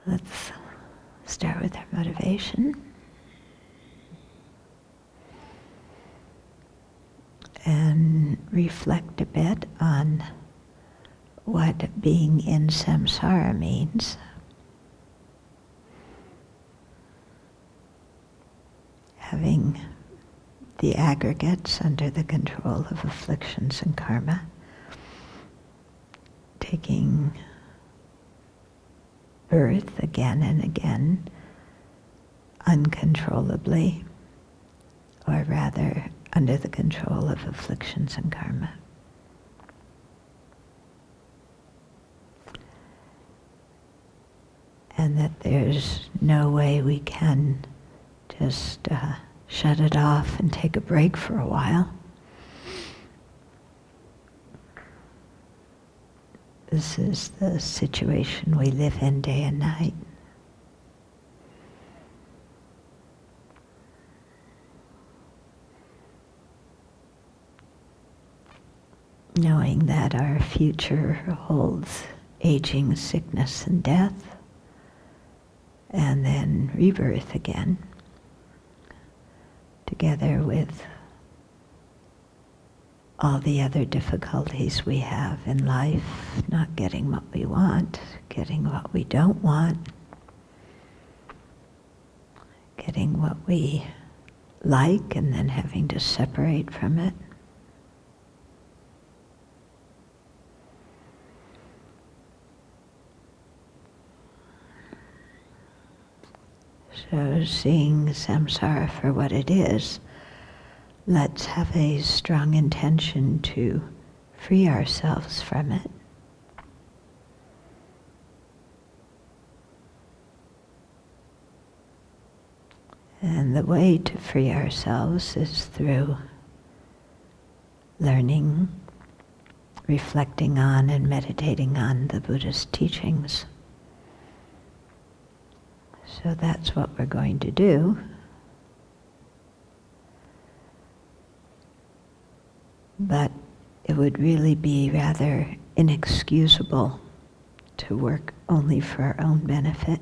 Let's start with our motivation. And reflect a bit on what being in samsara means. Having the aggregates under the control of afflictions and karma, taking birth again and again, uncontrollably, or rather under the control of afflictions and karma. And that there's no way we can just shut it off and take a break for a while. This is the situation we live in day and night. Knowing that our future holds aging, sickness, and death, and then rebirth again, together with all the other difficulties we have in life, not getting what we want, getting what we don't want, getting what we like and then having to separate from it. So seeing samsara for what it is, let's have a strong intention to free ourselves from it. And the way to free ourselves is through learning, reflecting on and meditating on the Buddhist teachings. So that's what we're going to do. But it would really be rather inexcusable to work only for our own benefit,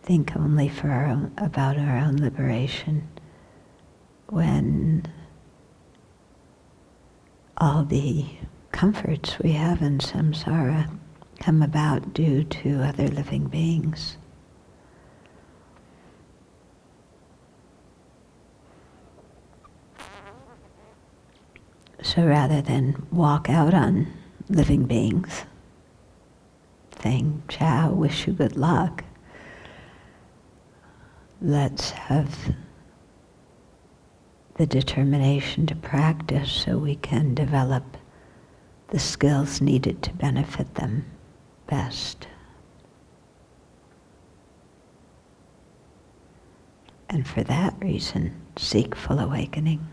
think only for about our own liberation, when all the comforts we have in samsara come about due to other living beings. So rather than walk out on living beings, saying, ciao, wish you good luck, let's have the determination to practice so we can develop the skills needed to benefit them best. And for that reason, seek full awakening.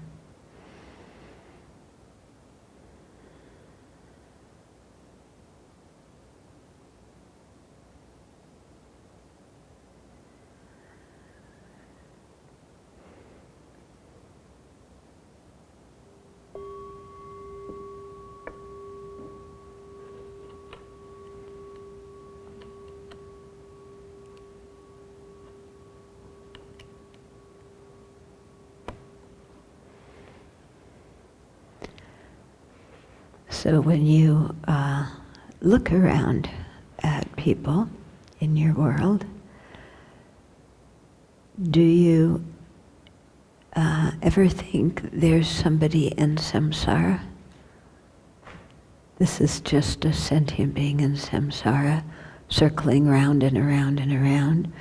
So when you look around at people in your world, do you ever think there's somebody in samsara? This is just a sentient being in samsara, circling round and around and around?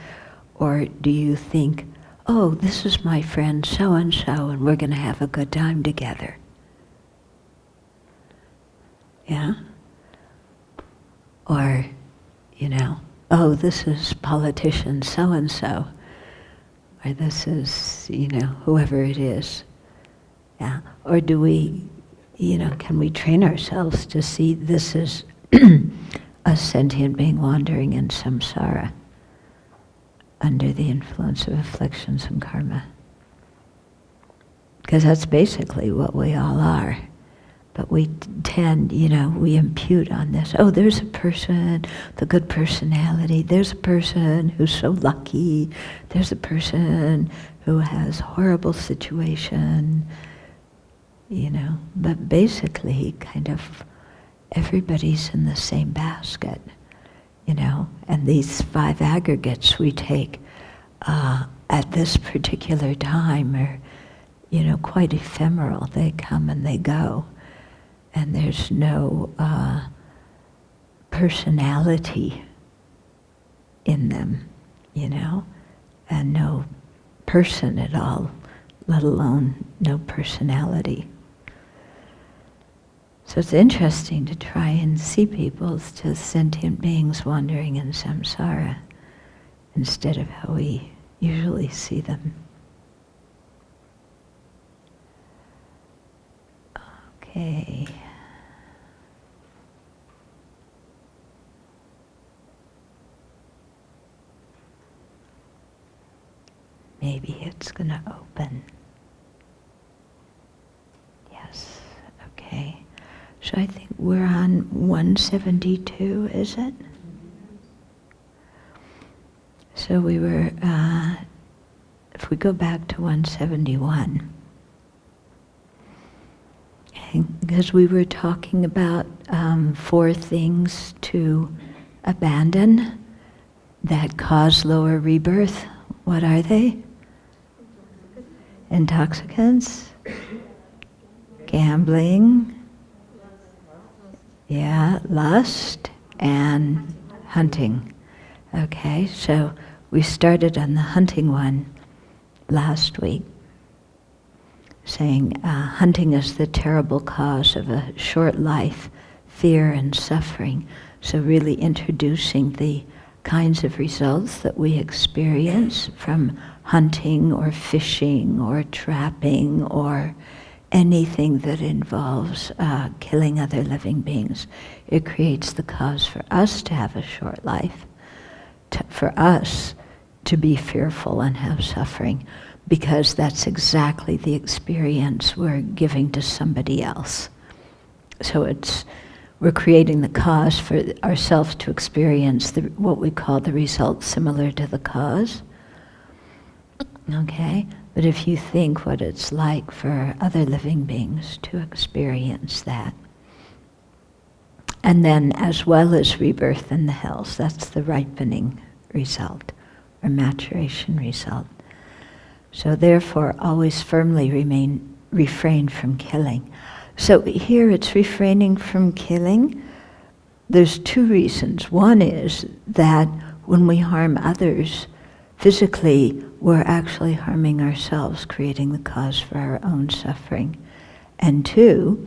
Or do you think, oh, this is my friend so-and-so and we're going to have a good time together? Yeah? Or, oh, this is politician so-and-so, or this is, whoever it is. Yeah? Or do we, can we train ourselves to see this is a sentient being wandering in samsara under the influence of afflictions and karma? Because that's basically what we all are. But we tend, we impute on this. Oh, there's a person, the good personality. There's a person who's so lucky. There's a person who has horrible situation. But basically, kind of, everybody's in the same basket. And these 5 aggregates we take at this particular time are, quite ephemeral. They come and they go. And there's no personality in them, and no person at all, let alone no personality. So it's interesting to try and see people as just sentient beings wandering in samsara instead of how we usually see them. Okay. Maybe it's going to open. Yes, okay. So I think we're on 172, is it? So we were, if we go back to 171, because we were talking about 4 things to abandon that cause lower rebirth. What are they? Intoxicants, gambling, lust, and hunting. Okay, so we started on the hunting one last week, saying hunting is the terrible cause of a short life, fear and suffering. So really introducing the kinds of results that we experience from hunting or fishing or trapping or anything that involves killing other living beings. It creates the cause for us to have a short life, for us to be fearful and have suffering, because that's exactly the experience we're giving to somebody else. So we're creating the cause for ourselves to experience what we call the result similar to the cause. Okay? But if you think what it's like for other living beings to experience that, and then as well as rebirth in the hells, that's the ripening result, or maturation result. So therefore, always firmly refrain from killing. So here it's refraining from killing. There's 2 reasons. One is that when we harm others, physically, we're actually harming ourselves, creating the cause for our own suffering. And 2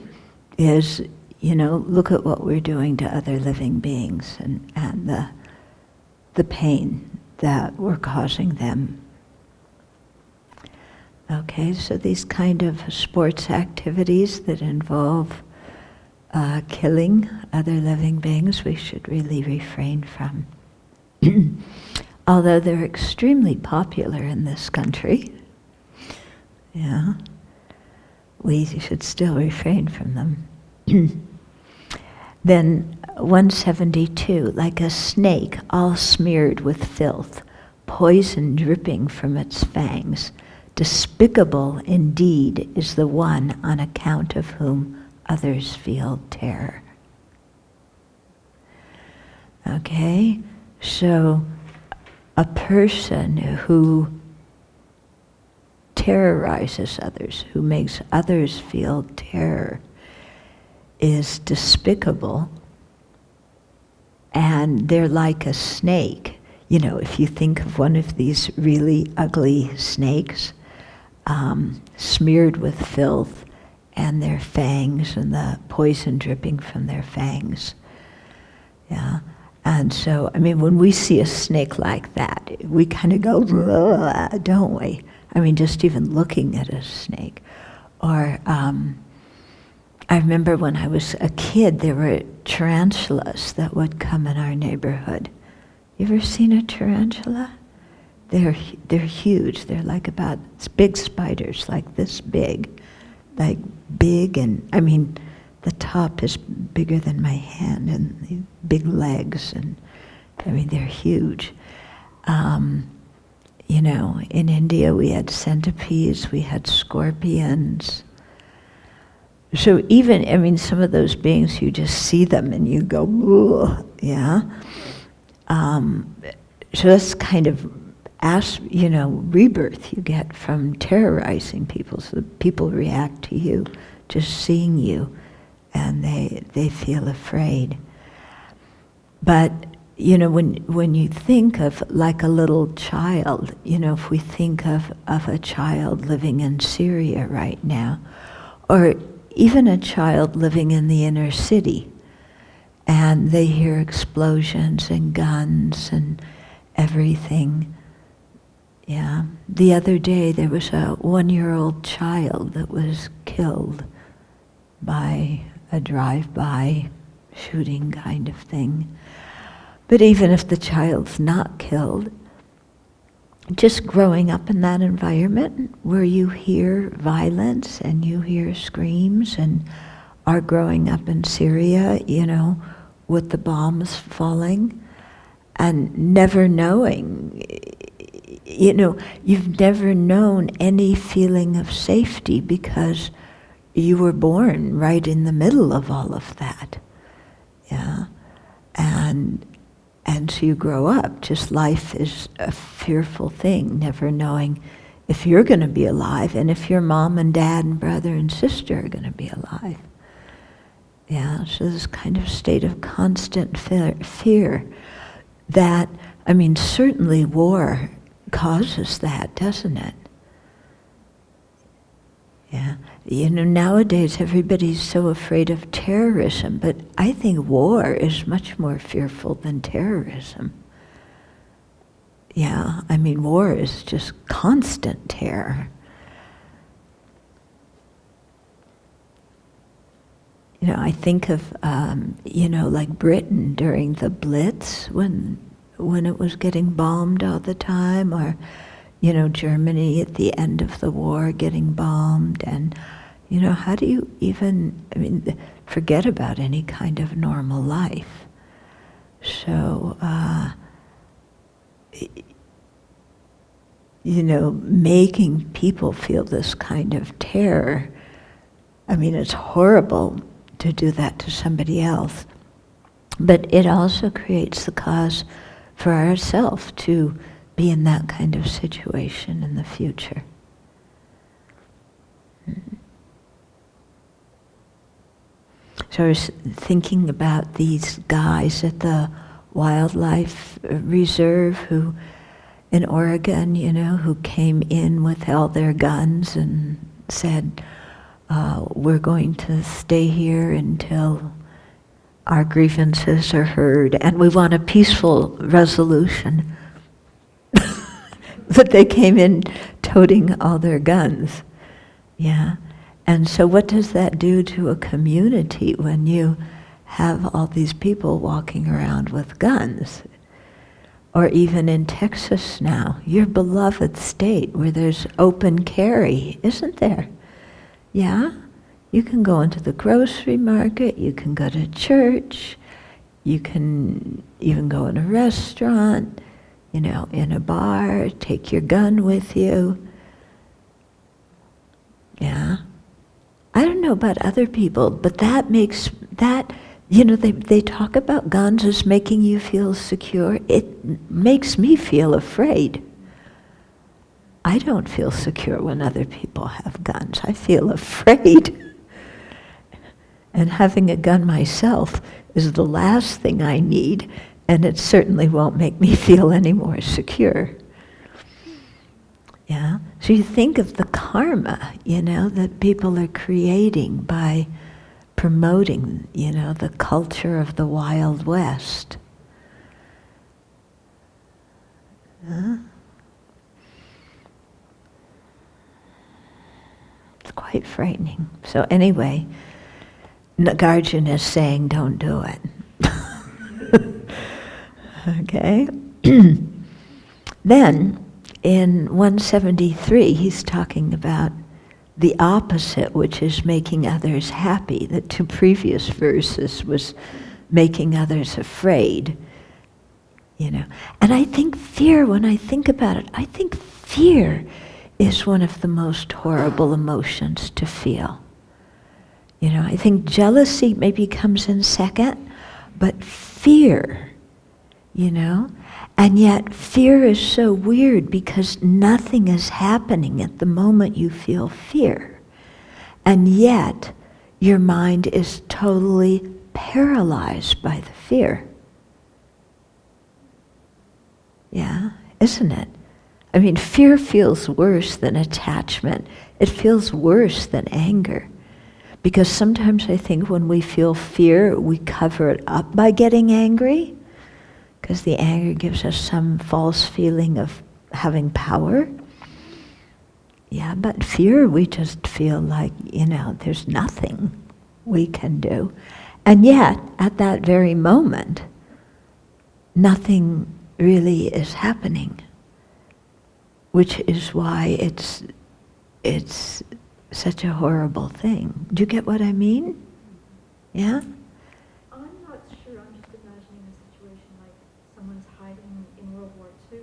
is, look at what we're doing to other living beings and the pain that we're causing them. Okay, so these kind of sports activities that involve killing other living beings, we should really refrain from. Although they're extremely popular in this country, we should still refrain from them. Then 172, like a snake all smeared with filth, poison dripping from its fangs, despicable indeed is the one on account of whom others feel terror. Okay, so a person who terrorizes others, who makes others feel terror, is despicable, and they're like a snake. If you think of one of these really ugly snakes, smeared with filth, and their fangs, and the poison dripping from their fangs. And so, when we see a snake like that, we kind of go, don't we? Just even looking at a snake. Or, I remember when I was a kid, there were tarantulas that would come in our neighborhood. You ever seen a tarantula? They're huge. They're like it's big spiders, like this big. And the top is bigger than my hand, and the big legs, and I mean, they're huge. You know, in India we had centipedes, we had scorpions. So even, I mean, some of those beings, you just see them and you go, ooh, yeah. So that's kind of, rebirth you get from terrorizing people. So people react to you just seeing you, and they feel afraid. But when you think of like a little child, if we think of a child living in Syria right now, or even a child living in the inner city, and they hear explosions and guns and everything. Yeah. The other day there was a 1-year-old child that was killed by a drive-by shooting kind of thing. But even if the child's not killed, just growing up in that environment where you hear violence and you hear screams, and are growing up in Syria, with the bombs falling, and never knowing, you've never known any feeling of safety because you were born right in the middle of all of that. Yeah. And so you grow up, just life is a fearful thing, never knowing if you're going to be alive, and if your mom and dad and brother and sister are going to be alive. Yeah, so this kind of state of constant fear that, certainly war causes that, doesn't it? Yeah. Nowadays everybody's so afraid of terrorism, but I think war is much more fearful than terrorism. Yeah, war is just constant terror. I think of, like Britain during the Blitz, when it was getting bombed all the time, or, Germany at the end of the war getting bombed, and, how do you even, forget about any kind of normal life. So, making people feel this kind of terror, it's horrible to do that to somebody else. But it also creates the cause for ourselves to be in that kind of situation in the future. So I was thinking about these guys at the wildlife reserve who, in Oregon, who came in with all their guns and said, we're going to stay here until our grievances are heard, and we want a peaceful resolution. But they came in toting all their guns. Yeah. And so what does that do to a community when you have all these people walking around with guns? Or even in Texas now, your beloved state where there's open carry, isn't there? Yeah? You can go into the grocery market, you can go to church, you can even go in a restaurant, in a bar, take your gun with you. Yeah. I don't know about other people, but that makes, they talk about guns as making you feel secure. It makes me feel afraid. I don't feel secure when other people have guns. I feel afraid. And having a gun myself is the last thing I need, and it certainly won't make me feel any more secure. Yeah? So you think of the karma, that people are creating by promoting, the culture of the Wild West. It's quite frightening. So anyway, Nagarjuna is saying, don't do it. Okay? Then, in 173, he's talking about the opposite, which is making others happy. The two previous verses was making others afraid. And I think fear, when I think about it, I think fear is one of the most horrible emotions to feel. I think jealousy maybe comes in second, but fear, and yet fear is so weird because nothing is happening at the moment you feel fear. And yet your mind is totally paralyzed by the fear. Yeah, isn't it? I mean, fear feels worse than attachment. It feels worse than anger. Because sometimes I think when we feel fear, we cover it up by getting angry, because the anger gives us some false feeling of having power. Yeah, but fear, we just feel like, there's nothing we can do. And yet, at that very moment, nothing really is happening, which is why it's such a horrible thing. Do you get what I mean? Yeah? I'm not sure. I'm just imagining a situation like someone's hiding in World War II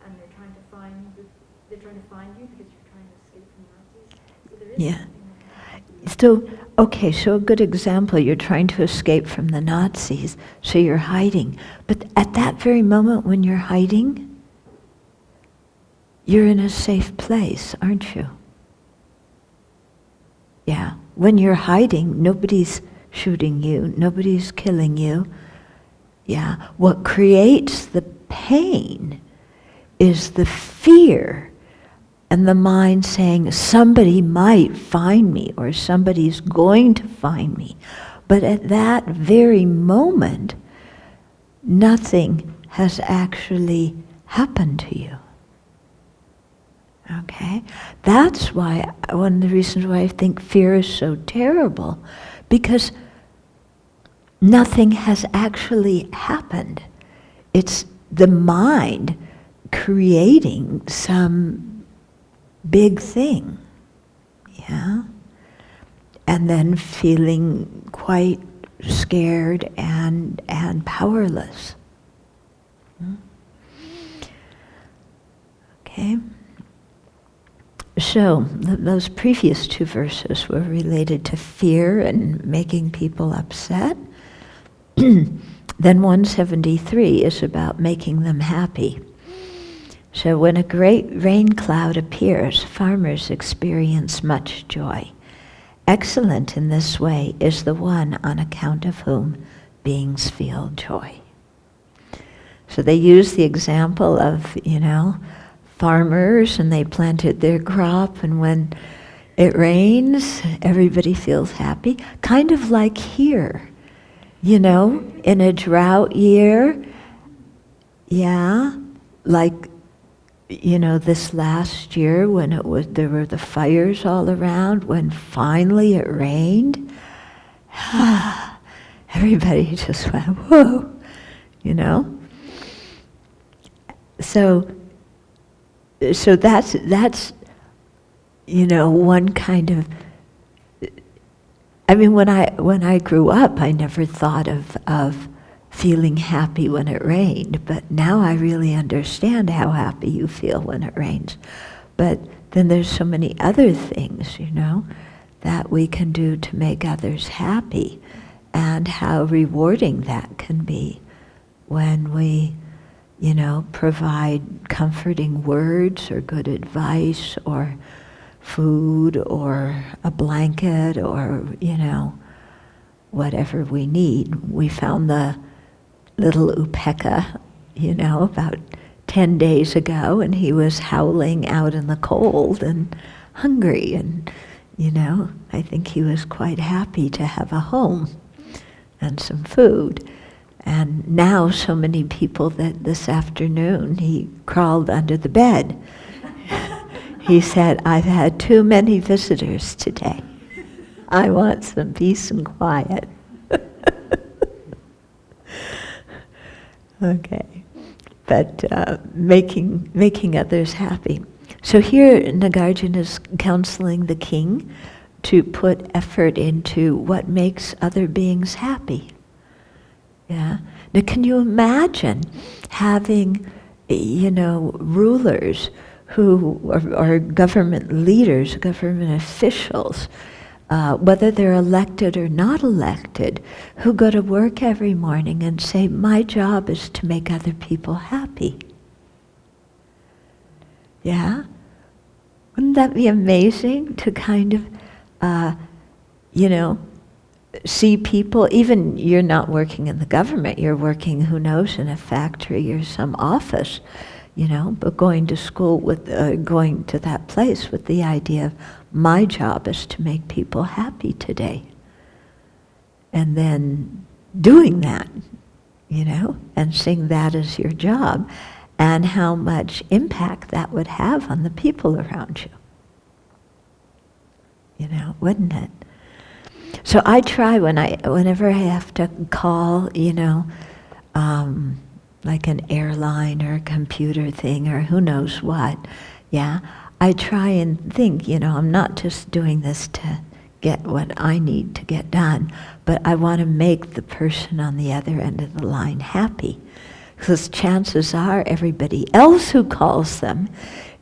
and they're trying to find you because you're trying to escape from Nazis. So there is something like that. So a good example, you're trying to escape from the Nazis, so you're hiding. But at that very moment when you're hiding, you're in a safe place, aren't you? Yeah. When you're hiding, nobody's shooting you, nobody's killing you. Yeah. What creates the pain is the fear and the mind saying, somebody might find me or somebody's going to find me. But at that very moment, nothing has actually happened to you. Okay? That's why, one of the reasons why I think fear is so terrible, because nothing has actually happened. It's the mind creating some big thing, yeah? And then feeling quite scared and powerless. Okay? So, those previous two verses were related to fear and making people upset. Then 173 is about making them happy. So when a great rain cloud appears, farmers experience much joy. Excellent in this way is the one on account of whom beings feel joy. So they use the example of, farmers, and they planted their crop, and when it rains, everybody feels happy. Kind of like here, in a drought year, yeah, like, this last year when there were the fires all around, when finally it rained, everybody just went, whoa, So that's one kind of. I mean, when I grew up, I never thought of feeling happy when it rained, but now I really understand how happy you feel when it rains. But then there's so many other things, that we can do to make others happy, and how rewarding that can be when we provide comforting words or good advice or food or a blanket or, whatever we need. We found the little upeka, about 10 days ago, and he was howling out in the cold and hungry, and, I think he was quite happy to have a home and some food. And now so many people that this afternoon he crawled under the bed. He said, I've had too many visitors today. I want some peace and quiet. Okay. But making others happy. So here Nagarjuna is counseling the king to put effort into what makes other beings happy. Yeah. Now, can you imagine having, rulers who are government leaders, government officials, whether they're elected or not elected, who go to work every morning and say, my job is to make other people happy? Yeah? Wouldn't that be amazing to kind of, see people, even you're not working in the government, you're working, who knows, in a factory or some office, but going to school with, going to that place with the idea of, my job is to make people happy today. And then doing that, and seeing that as your job, and how much impact that would have on the people around you. Wouldn't it? So I try whenever I have to call, like an airline or a computer thing or who knows what, yeah, I try and think, I'm not just doing this to get what I need to get done, but I want to make the person on the other end of the line happy. Because chances are everybody else who calls them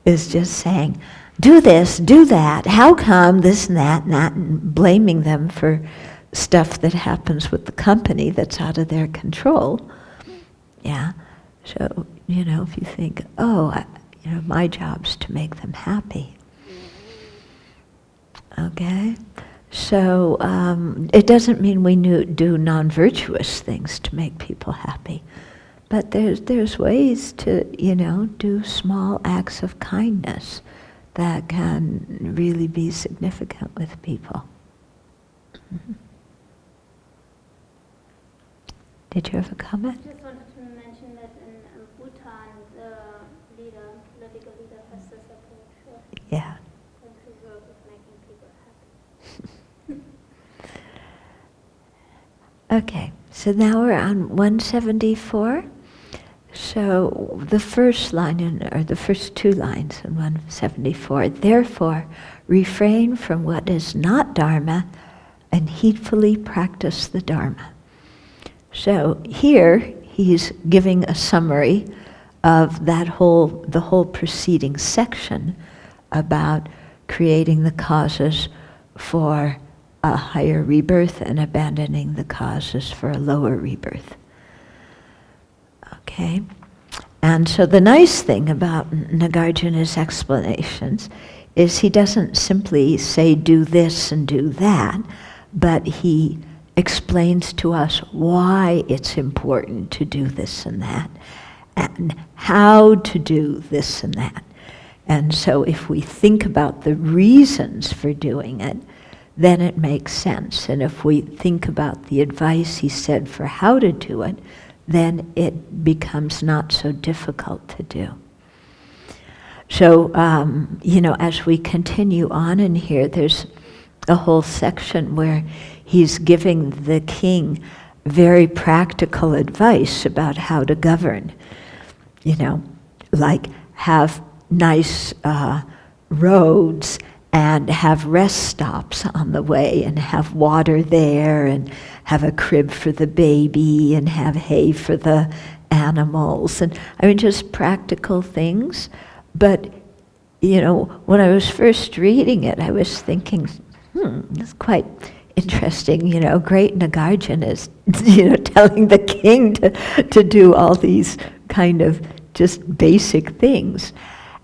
is just saying, do this, do that, how come, this and that, and blaming them for stuff that happens with the company that's out of their control. Yeah, so, if you think, my job's to make them happy. Okay, so it doesn't mean we do non-virtuous things to make people happy. But there's ways to, do small acts of kindness that can really be significant with people. Mm-hmm. Did you have a comment? I just wanted to mention that in Bhutan, the political leader has this approach. Yeah. To work with making people happy. Okay, so now we're on 174. So the first line, or the first two lines in 174, therefore refrain from what is not Dharma and heedfully practice the Dharma. So here he's giving a summary of the whole preceding section about creating the causes for a higher rebirth and abandoning the causes for a lower rebirth. Okay, and so the nice thing about Nagarjuna's explanations is he doesn't simply say do this and do that, but he explains to us why it's important to do this and that, and how to do this and that. And so if we think about the reasons for doing it, then it makes sense. And if we think about the advice he said for how to do it, then it becomes not so difficult to do. So, as we continue on in here, there's a whole section where he's giving the king very practical advice about how to govern. Like have nice roads and have rest stops on the way and have water there and have a crib for the baby and have hay for the animals. And just practical things. But, when I was first reading it, I was thinking, that's quite interesting, great Nagarjuna is, telling the king to do all these kind of just basic things.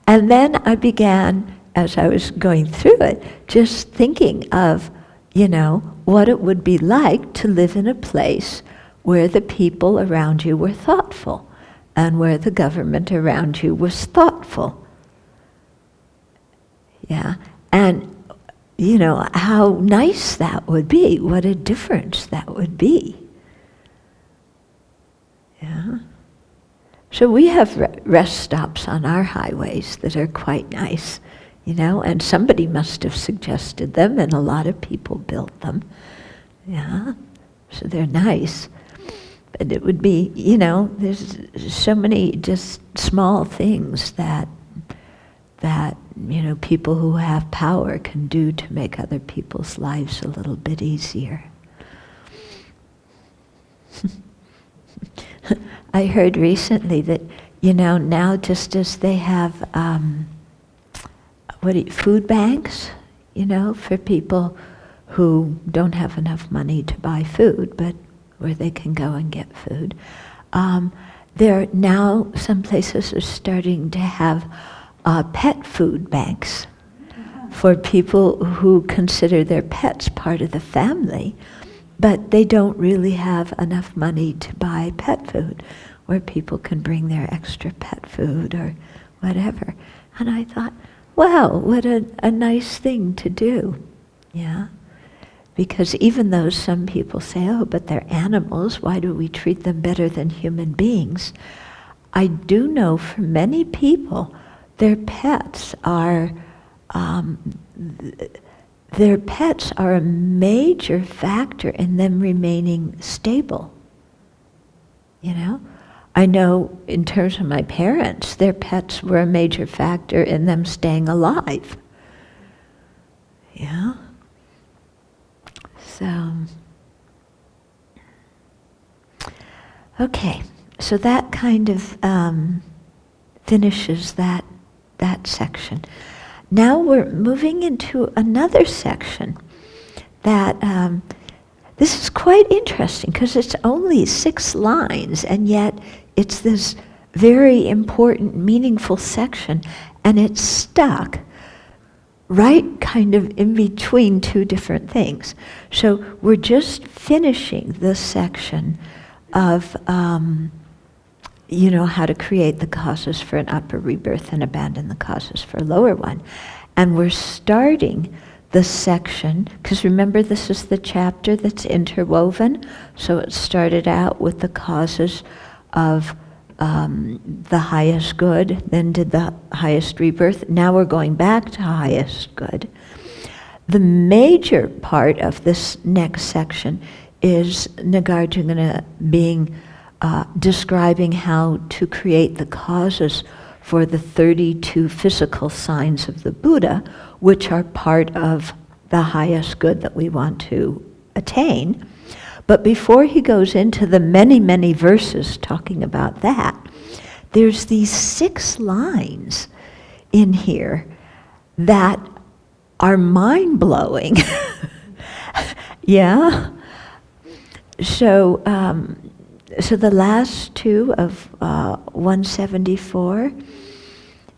And then I began, as I was going through it, just thinking of, what it would be like to live in a place where the people around you were thoughtful and where the government around you was thoughtful. Yeah, and how nice that would be, what a difference that would be. Yeah. So we have rest stops on our highways that are quite nice, and somebody must have suggested them, and a lot of people built them. Yeah, so they're nice. But it would be, there's so many just small things that people who have power can do to make other people's lives a little bit easier. I heard recently that, now just as they have food banks, for people who don't have enough money to buy food, but where they can go and get food. There now, some places are starting to have pet food banks for people who consider their pets part of the family, but they don't really have enough money to buy pet food, where people can bring their extra pet food or whatever. And I thought, wow, what a nice thing to do, yeah? Because even though some people say, oh, but they're animals, why do we treat them better than human beings? I do know for many people, their pets are a major factor in them remaining stable. I know in terms of my parents, their pets were a major factor in them staying alive. Yeah. So, okay, so that kind of finishes that section. Now we're moving into another section that this is quite interesting because it's only 6 lines, and yet it's this very important, meaningful section, and it's stuck right kind of in between 2 different things. So we're just finishing this section of, how to create the causes for an upper rebirth and abandon the causes for a lower one. And we're starting the section, because remember this is the chapter that's interwoven, so it started out with the causes of the highest good, then did the highest rebirth. Now we're going back to highest good. The major part of this next section is Nagarjuna describing how to create the causes for the 32 physical signs of the Buddha, which are part of the highest good that we want to attain. But before he goes into the many, many verses talking about that, there's these 6 lines in here that are mind-blowing. Yeah? So the last 2 of 174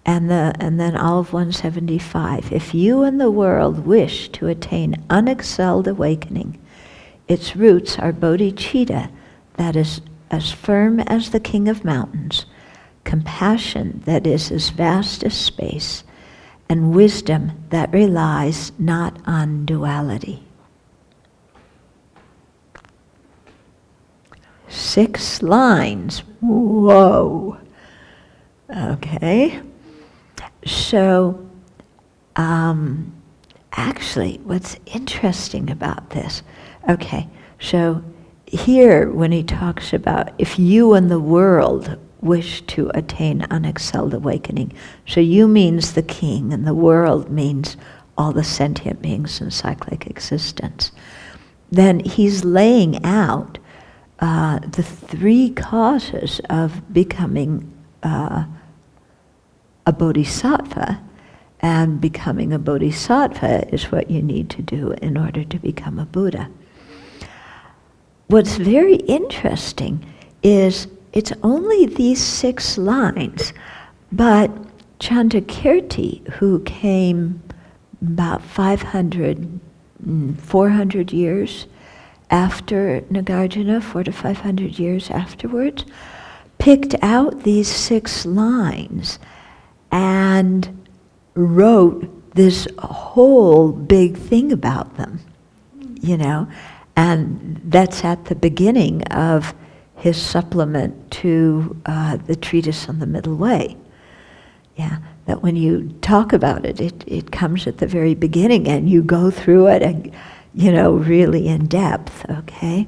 and then all of 175. If you and the world wish to attain unexcelled awakening, its roots are bodhicitta, that is as firm as the king of mountains, compassion that is as vast as space, and wisdom that relies not on duality. 6 lines. Whoa. Okay. So, actually, what's interesting about this, okay, so here when he talks about if you and the world wish to attain unexcelled awakening, so you means the king and the world means all the sentient beings in cyclic existence, then he's laying out the 3 causes of becoming a bodhisattva, and becoming a bodhisattva is what you need to do in order to become a Buddha. What's very interesting is it's only these 6 lines, but Chandrakirti, who came about 400 years after Nagarjuna, 400 to 500 years afterwards, picked out these 6 lines and wrote this whole big thing about them, and that's at the beginning of his supplement to the treatise on the middle way. Yeah, that when you talk about it, it comes at the very beginning and you go through it, really in depth, okay?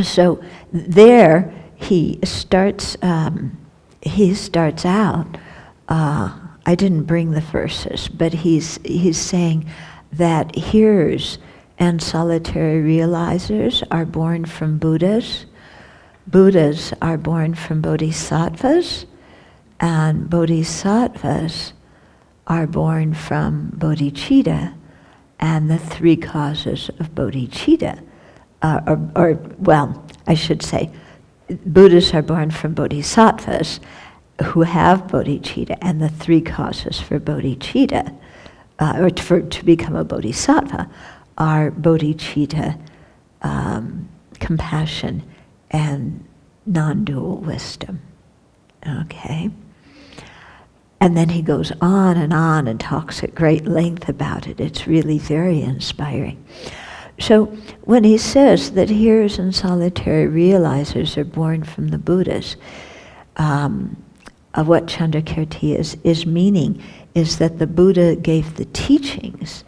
So there he starts out I didn't bring the verses, but he's saying that hearers and solitary realizers are born from Buddhas. Buddhas are born from bodhisattvas, and bodhisattvas are born from bodhicitta, and the three causes of bodhicitta, I should say, Buddhas are born from bodhisattvas who have bodhicitta, and the three causes for bodhicitta, to become a bodhisattva, are bodhicitta, compassion, and non-dual wisdom. Okay? And then he goes on and talks at great length about it. It's really very inspiring. So when he says that hearers and solitary realizers are born from the Buddhas, of what Chandrakirti is meaning is that the Buddha gave the teachings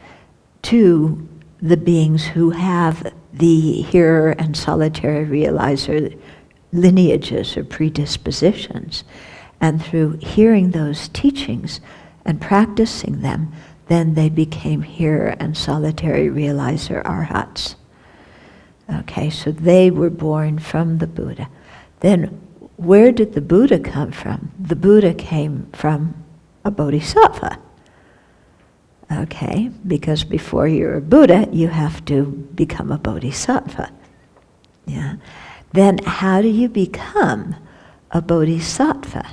to the beings who have the hearer and solitary realizer lineages or predispositions. And through hearing those teachings and practicing them, then they became hearer and solitary realizer arhats. Okay, so they were born from the Buddha. Then where did the Buddha come from? The Buddha came from a bodhisattva. Okay, because before you're a Buddha, you have to become a bodhisattva. Yeah. Then how do you become a bodhisattva?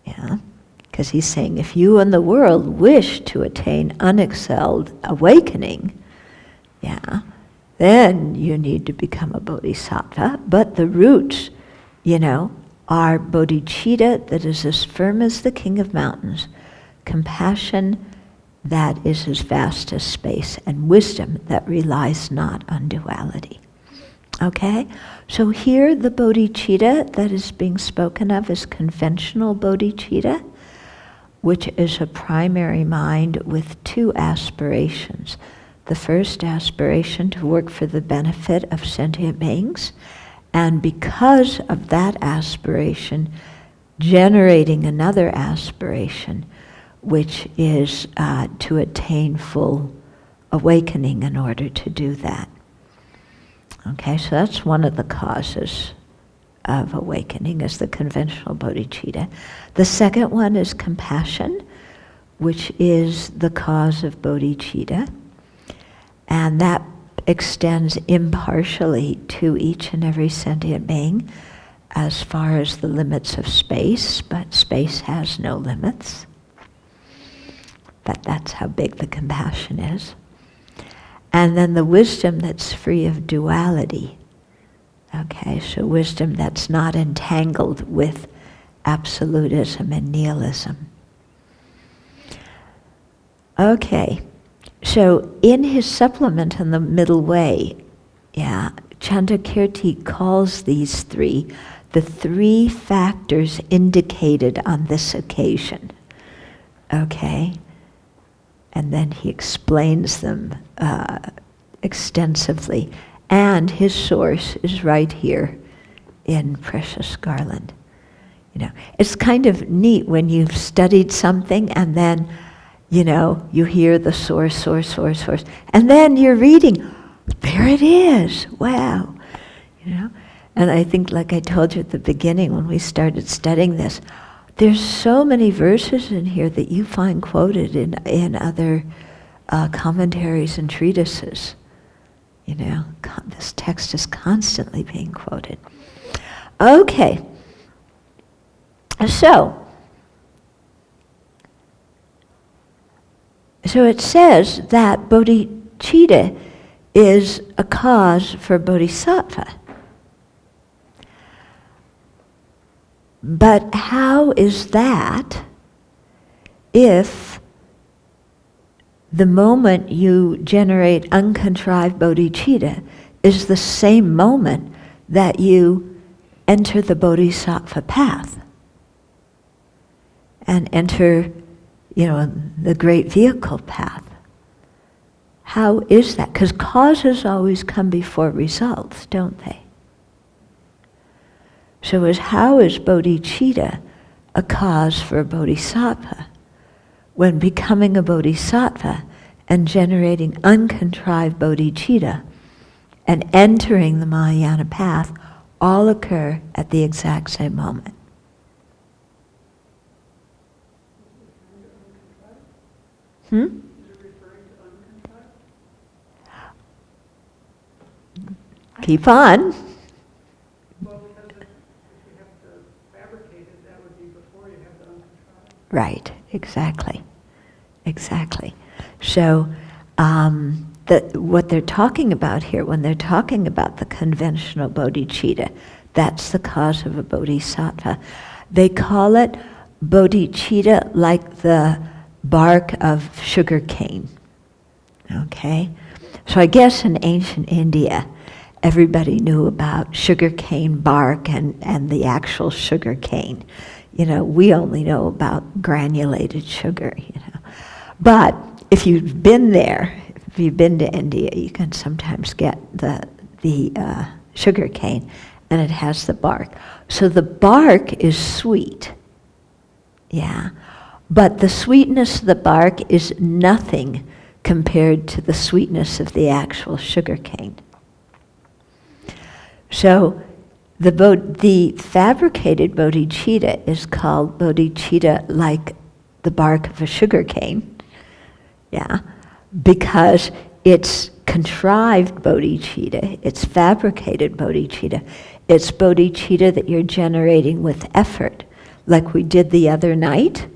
Yeah, because he's saying if you and the world wish to attain unexcelled awakening, yeah, then you need to become a bodhisattva. But the roots, are bodhicitta, that is as firm as the king of mountains, compassion that is as vast as space, and wisdom that relies not on duality. Okay? So here the bodhicitta that is being spoken of is conventional bodhicitta, which is a primary mind with two aspirations. The first aspiration to work for the benefit of sentient beings, and because of that aspiration, generating another aspiration, which is to attain full awakening in order to do that. Okay, so that's one of the causes of awakening, is the conventional bodhicitta. The second one is compassion, which is the cause of bodhicitta, and that extends impartially to each and every sentient being as far as the limits of space, but space has no limits. But that's how big the compassion is. And then the wisdom that's free of duality. Okay, so wisdom that's not entangled with absolutism and nihilism. Okay, so in his supplement in the middle way, Chandrakirti calls these three the three factors indicated on this occasion. Okay? And then he explains them extensively. And his source is right here in Precious Garland. It's kind of neat when you've studied something and then, you hear the source, and then you're reading, there it is, wow. And I think, like I told you at the beginning when we started studying this, there's so many verses in here that you find quoted in other commentaries and treatises. This text is constantly being quoted. Okay. So it says that bodhicitta is a cause for bodhisattva. But how is that if the moment you generate uncontrived bodhicitta is the same moment that you enter the bodhisattva path and enter, the great vehicle path? How is that? Because causes always come before results, don't they? So how is bodhicitta a cause for a bodhisattva. When becoming a bodhisattva and generating uncontrived bodhicitta and entering the Mahayana path all occur at the exact same moment. Keep on. Well, because if you have to fabricate it, that would be before you have the uncontrived. Right, exactly. Exactly. So what they're talking about here, when they're talking about the conventional bodhicitta, that's the cause of a bodhisattva. They call it bodhicitta like the bark of sugar cane. Okay? So I guess in ancient India, everybody knew about sugar cane bark and the actual sugar cane. You know, we only know about granulated sugar, you know. But if you've been there, if you've been to India, you can sometimes get the sugar cane, and it has the bark. So the bark is sweet, yeah. But the sweetness of the bark is nothing compared to the sweetness of the actual sugar cane. So the fabricated bodhicitta is called bodhicitta like the bark of a sugar cane, yeah, because it's contrived bodhicitta, it's fabricated bodhicitta, it's bodhicitta that you're generating with effort, like we did the other night.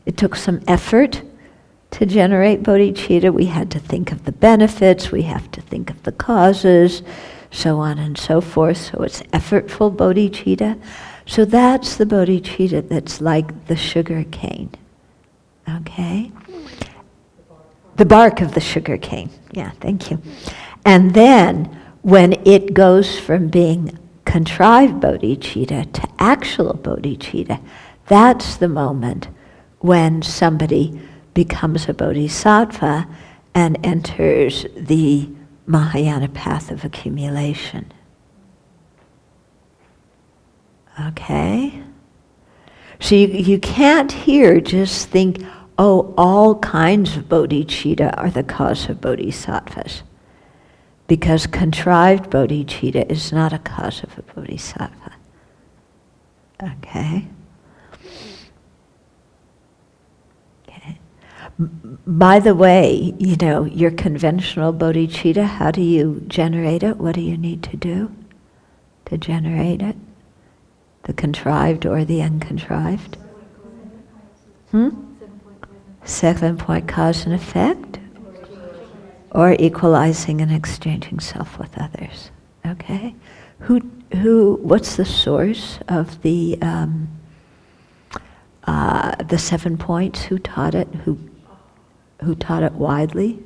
It took some effort to generate bodhicitta. We had to think of the benefits, we have to think of the causes, so on and so forth. So it's effortful bodhicitta. So that's the bodhicitta that's like the sugar cane. Okay? The bark of the sugar cane. Yeah, thank you. And then when it goes from being contrived bodhicitta to actual bodhicitta, that's the moment when somebody becomes a bodhisattva and enters the Mahayana path of accumulation. Okay? So you can't here just think, oh, all kinds of bodhicitta are the cause of bodhisattvas. Because contrived bodhicitta is not a cause of a bodhisattva. Okay? Okay. By the way, you know, your conventional bodhicitta, how do you generate it? What do you need to do to generate it? The contrived or the uncontrived? 7-point cause and effect, or equalizing and exchanging self with others. Okay, what's the source of the 7 points? Who taught it? Who taught it widely?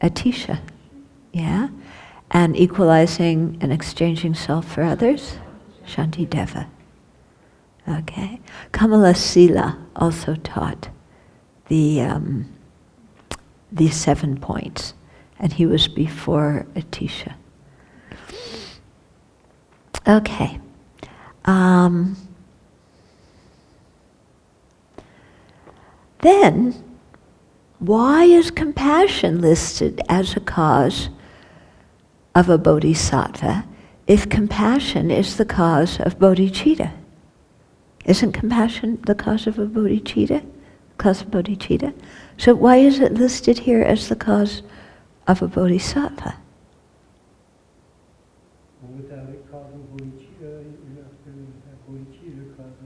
Atisha. Yeah, and equalizing and exchanging self for others. Shantideva. Okay, Kamala Sila also taught the 7 points, and he was before Atisha. Okay. Then, why is compassion listed as a cause of a bodhisattva if compassion is the cause of bodhicitta? Isn't compassion the cause of a bodhicitta? Cause of bodhicitta? So why is it listed here as the cause of a bodhisattva? Well, without it causing bodhicitta, you're not going to have bodhicitta cause a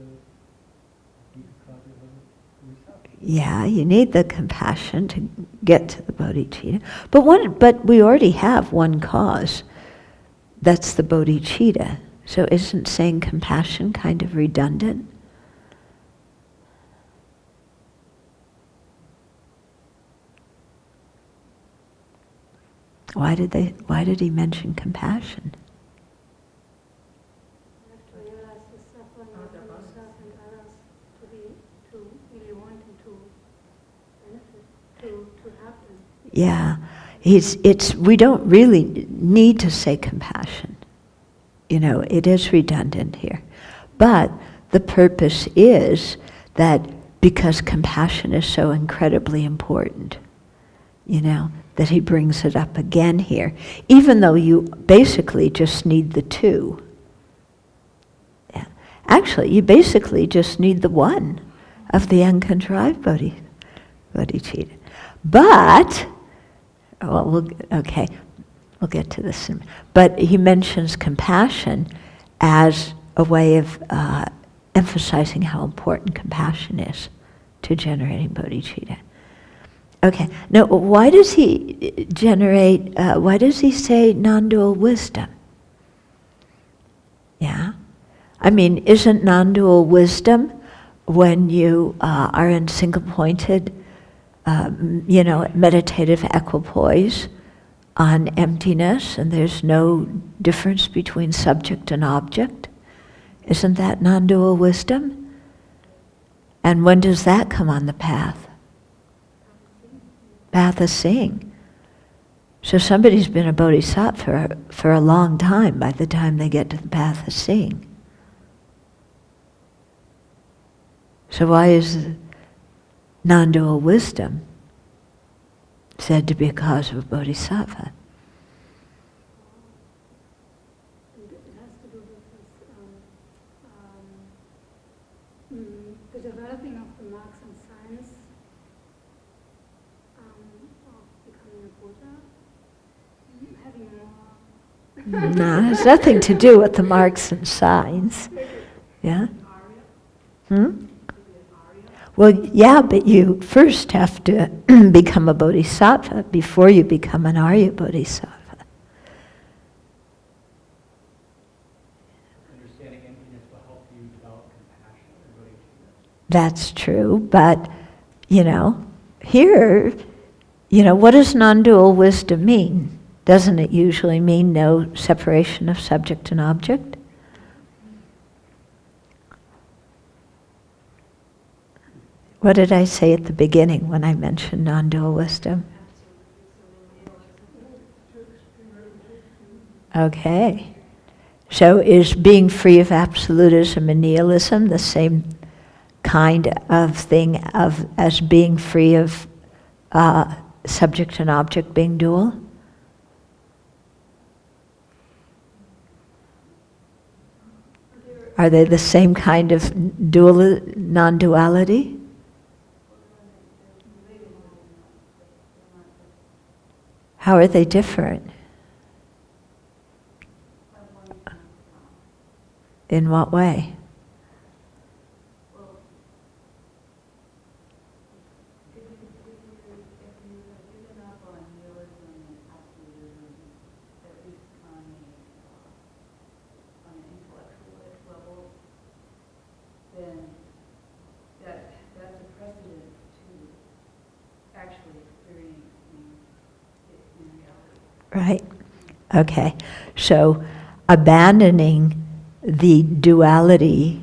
bodhisattva. Yeah, you need the compassion to get to the bodhicitta. But we already have one cause. That's the bodhicitta. So isn't saying compassion kind of redundant? Why did he mention compassion? You have to realize the suffering of yourself and others to really wanting to benefit, to help them. Yeah, we don't really need to say compassion. You know, it is redundant here. But the purpose is that because compassion is so incredibly important, that he brings it up again here, even though you basically just need the two. Yeah. Actually, you basically just need the one of the uncontrived bodhicitta. But, we'll get to this in. But he mentions compassion as a way of emphasizing how important compassion is to generating bodhicitta. Okay, now why does he say non-dual wisdom? Yeah? I mean, isn't non-dual wisdom when you are in single-pointed, meditative equipoise on emptiness, and there's no difference between subject and object? Isn't that non-dual wisdom? And when does that come on the path? Path of seeing. So somebody's been a bodhisattva for a long time by the time they get to the path of seeing. So why is non-dual wisdom said to be a cause of a bodhisattva? It has to do with the developing of the marks and signs of becoming a Buddha, having more. No, it has nothing to do with the marks and signs. Yeah? Well, yeah, but you first have to become a bodhisattva before you become an Arya bodhisattva. Understanding emptiness will help you develop compassion and bodhicitta. That's true, but, here, what does non-dual wisdom mean? Doesn't it usually mean no separation of subject and object? What did I say at the beginning when I mentioned non-dual wisdom? Okay. So is being free of absolutism and nihilism the same kind of thing as being free of subject and object being dual? Are they the same kind of non-duality? How are they different? In what way? Right. Okay. So abandoning the duality,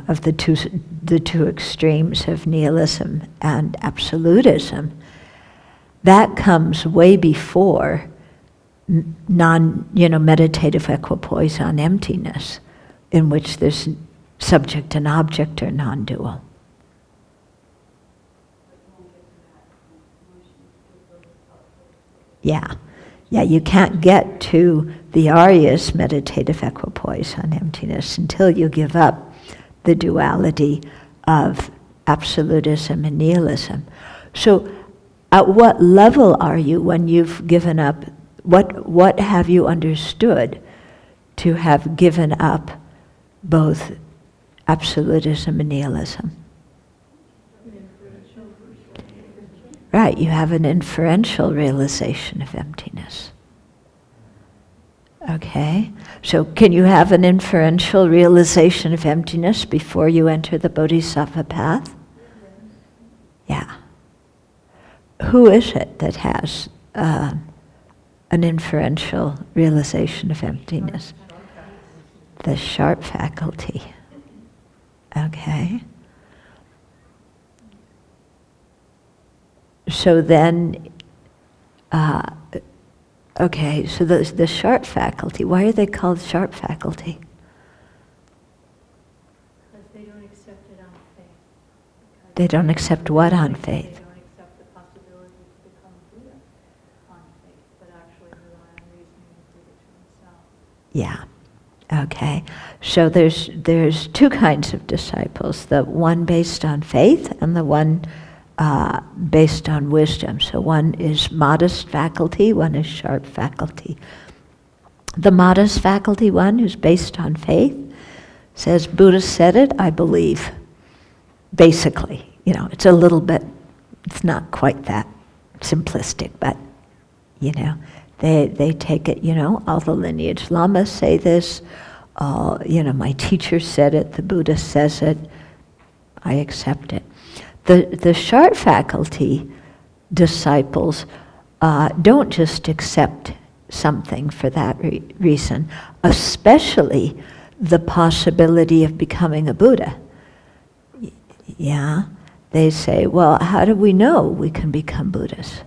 of the two extremes of nihilism and absolutism, that comes way before meditative equipoise on emptiness, in which there's subject and object are non-dual. Yeah. Yeah, you can't get to the Arya's meditative equipoise on emptiness until you give up the duality of absolutism and nihilism. So at what level are you when you've given up, what have you understood to have given up both absolutism and nihilism? Right, you have an inferential realization of emptiness. Okay, so can you have an inferential realization of emptiness before you enter the bodhisattva path? Yeah. Who is it that has an inferential realization of emptiness? The sharp faculty. Okay. So then, okay, so the sharp faculty, why are they called sharp faculty? Because They don't accept what on faith? They don't accept the possibility to become Buddha on faith, but actually rely on reasoning the Buddha to himself. Yeah. Okay. So there's two kinds of disciples, the one based on faith and the one based on wisdom. So one is modest faculty, one is sharp faculty. The modest faculty one, who's based on faith, says, Buddha said it, I believe. Basically, it's a little bit, it's not quite that simplistic, but, they take it, all the lineage lamas say this, my teacher said it, the Buddha says it, I accept it. The sharp faculty disciples don't just accept something for that reason, especially the possibility of becoming a Buddha. Yeah, they say, well, how do we know we can become Buddhas?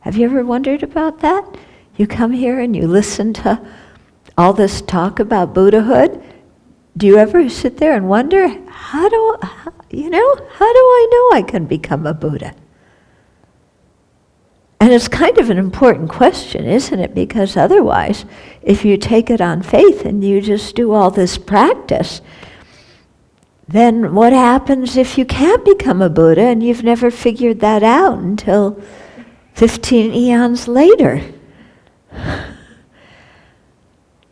Have you ever wondered about that? You come here and you listen to all this talk about Buddhahood. Do you ever sit there and wonder, how do I know I can become a Buddha? And it's kind of an important question, isn't it? Because otherwise, if you take it on faith and you just do all this practice, then what happens if you can't become a Buddha and you've never figured that out until 15 eons later?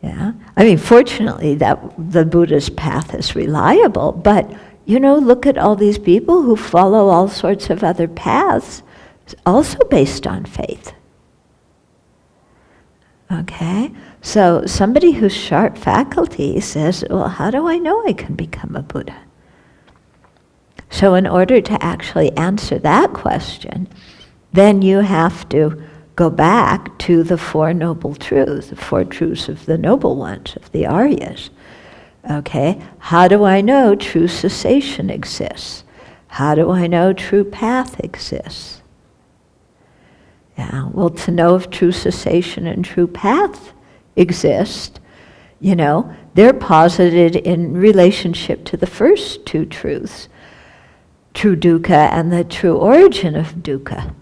Yeah, fortunately that the Buddha's path is reliable, but look at all these people who follow all sorts of other paths, also based on faith. Okay, so somebody who's sharp faculty says, well, how do I know I can become a Buddha? So in order to actually answer that question, then you have to go back to the Four Noble Truths, the Four Truths of the Noble Ones, of the Aryas. Okay, how do I know true cessation exists? How do I know true path exists? Yeah, well, to know if true cessation and true path exist, they're posited in relationship to the first two truths, true dukkha and the true origin of dukkha.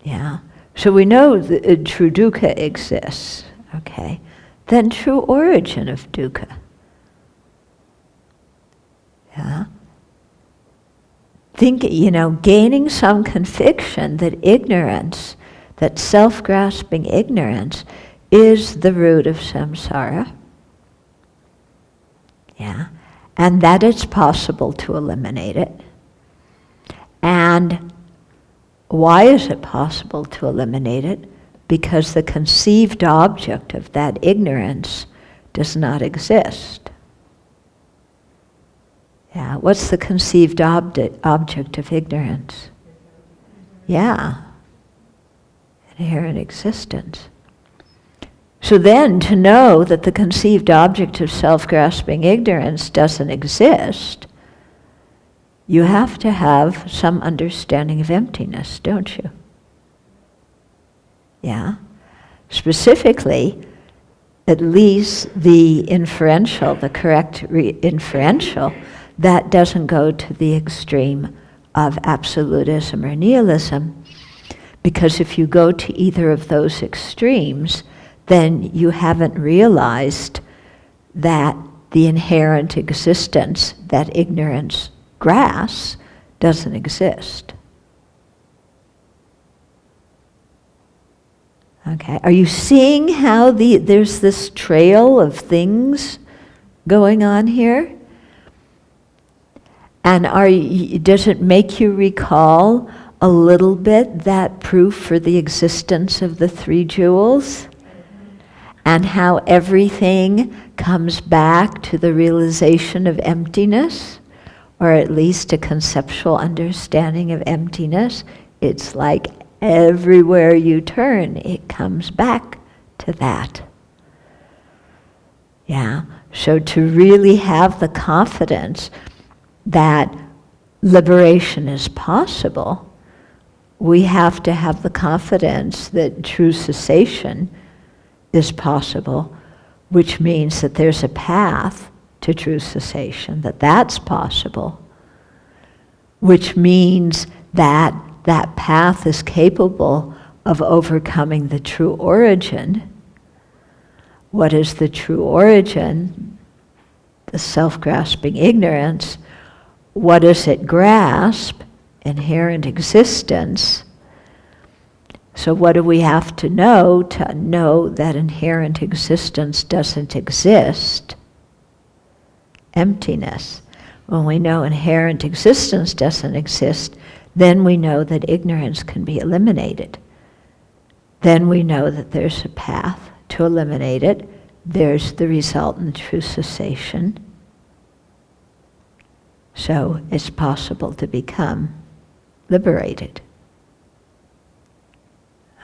Yeah, so we know that true dukkha exists, okay? Then true origin of dukkha. Yeah. Think, gaining some conviction that ignorance, that self-grasping ignorance, is the root of samsara. Yeah. And that it's possible to eliminate it. And why is it possible to eliminate it? Because the conceived object of that ignorance does not exist. Yeah, what's the conceived object of ignorance? Yeah, inherent existence. So then, to know that the conceived object of self-grasping ignorance doesn't exist, you have to have some understanding of emptiness, don't you? Yeah. Specifically, at least the inferential, the correct inferential, that doesn't go to the extreme of absolutism or nihilism, because if you go to either of those extremes, then you haven't realized that the inherent existence that ignorance grasps doesn't exist. Okay, are you seeing how there's this trail of things going on here? And does it make you recall a little bit that proof for the existence of the three jewels? And how everything comes back to the realization of emptiness, or at least a conceptual understanding of emptiness? It's like everywhere you turn, it comes back to that. Yeah, so to really have the confidence that liberation is possible, we have to have the confidence that true cessation is possible, which means that there's a path to true cessation, that's possible. which means that that path is capable of overcoming the true origin. What is the true origin? The self-grasping ignorance. What does it grasp? Inherent existence. So what do we have to know that inherent existence doesn't exist? Emptiness. When we know inherent existence doesn't exist, then we know that ignorance can be eliminated. Then we know that there's a path to eliminate it. There's the resultant true cessation. So it's possible to become liberated.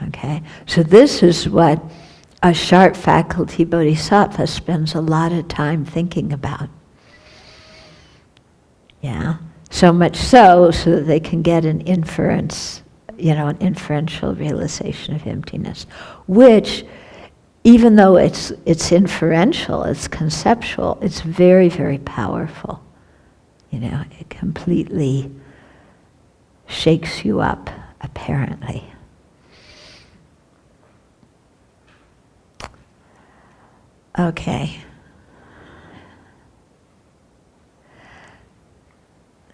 Okay? So this is what a sharp faculty bodhisattva spends a lot of time thinking about. Yeah? So much so that they can get an inference, an inferential realization of emptiness, which, even though it's inferential, it's conceptual, it's very, very powerful. It completely shakes you up, apparently. Okay.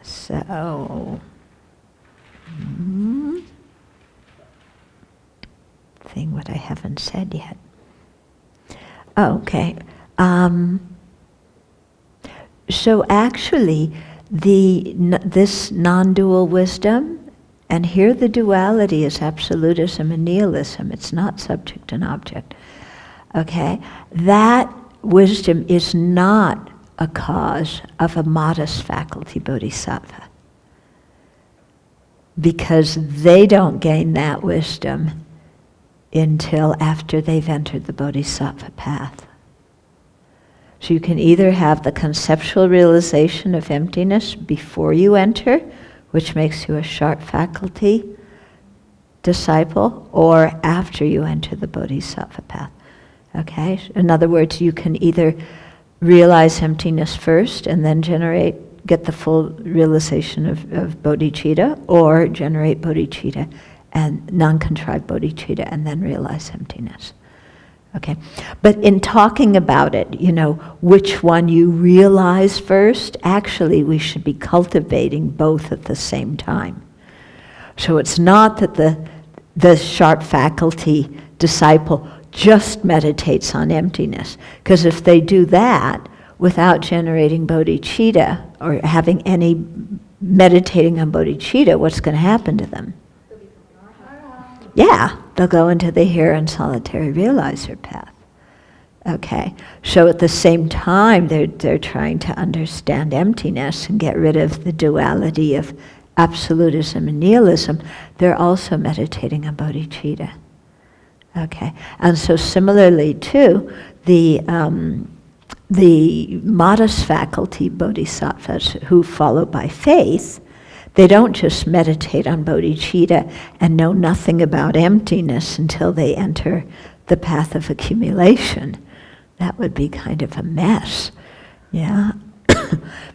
So, seeing what I haven't said yet. Okay. So actually, this non-dual wisdom, and here the duality is absolutism and nihilism. It's not subject and object. Okay? That wisdom is not a cause of a modest faculty bodhisattva, because they don't gain that wisdom until after they've entered the bodhisattva path. So you can either have the conceptual realization of emptiness before you enter, which makes you a sharp faculty disciple, or after you enter the bodhisattva path. Okay? In other words, you can either realize emptiness first and then get the full realization of bodhicitta, or generate bodhicitta and non-contrived bodhicitta and then realize emptiness. Okay? But in talking about it, which one you realize first, actually we should be cultivating both at the same time. So it's not that the sharp faculty disciple just meditates on emptiness, because if they do that without generating bodhicitta or having any meditating on bodhicitta, what's going to happen to them? Yeah, they'll go into the here and solitary realizer path. Okay, so at the same time they're trying to understand emptiness and get rid of the duality of absolutism and nihilism. They're also meditating on bodhicitta. Okay, and so similarly too, the modest faculty bodhisattvas who follow by faith, they don't just meditate on bodhicitta and know nothing about emptiness until they enter the path of accumulation. That would be kind of a mess, yeah?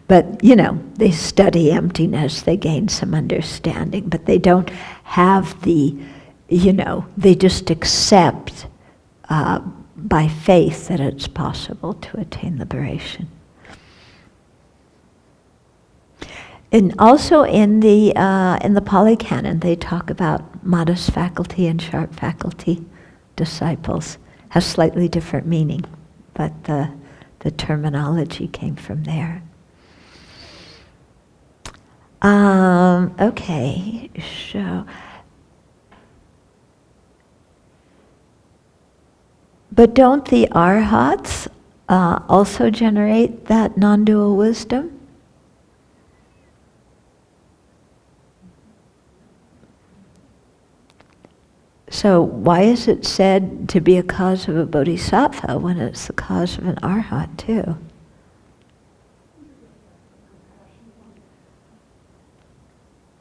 But, they study emptiness, they gain some understanding, but they don't have they just accept by faith that it's possible to attain liberation. And also in the Pali Canon, they talk about modest faculty and sharp faculty disciples. Has slightly different meaning, but the terminology came from there. Okay, so. But don't the arhats also generate that non-dual wisdom? So why is it said to be a cause of a bodhisattva when it's the cause of an arhat too?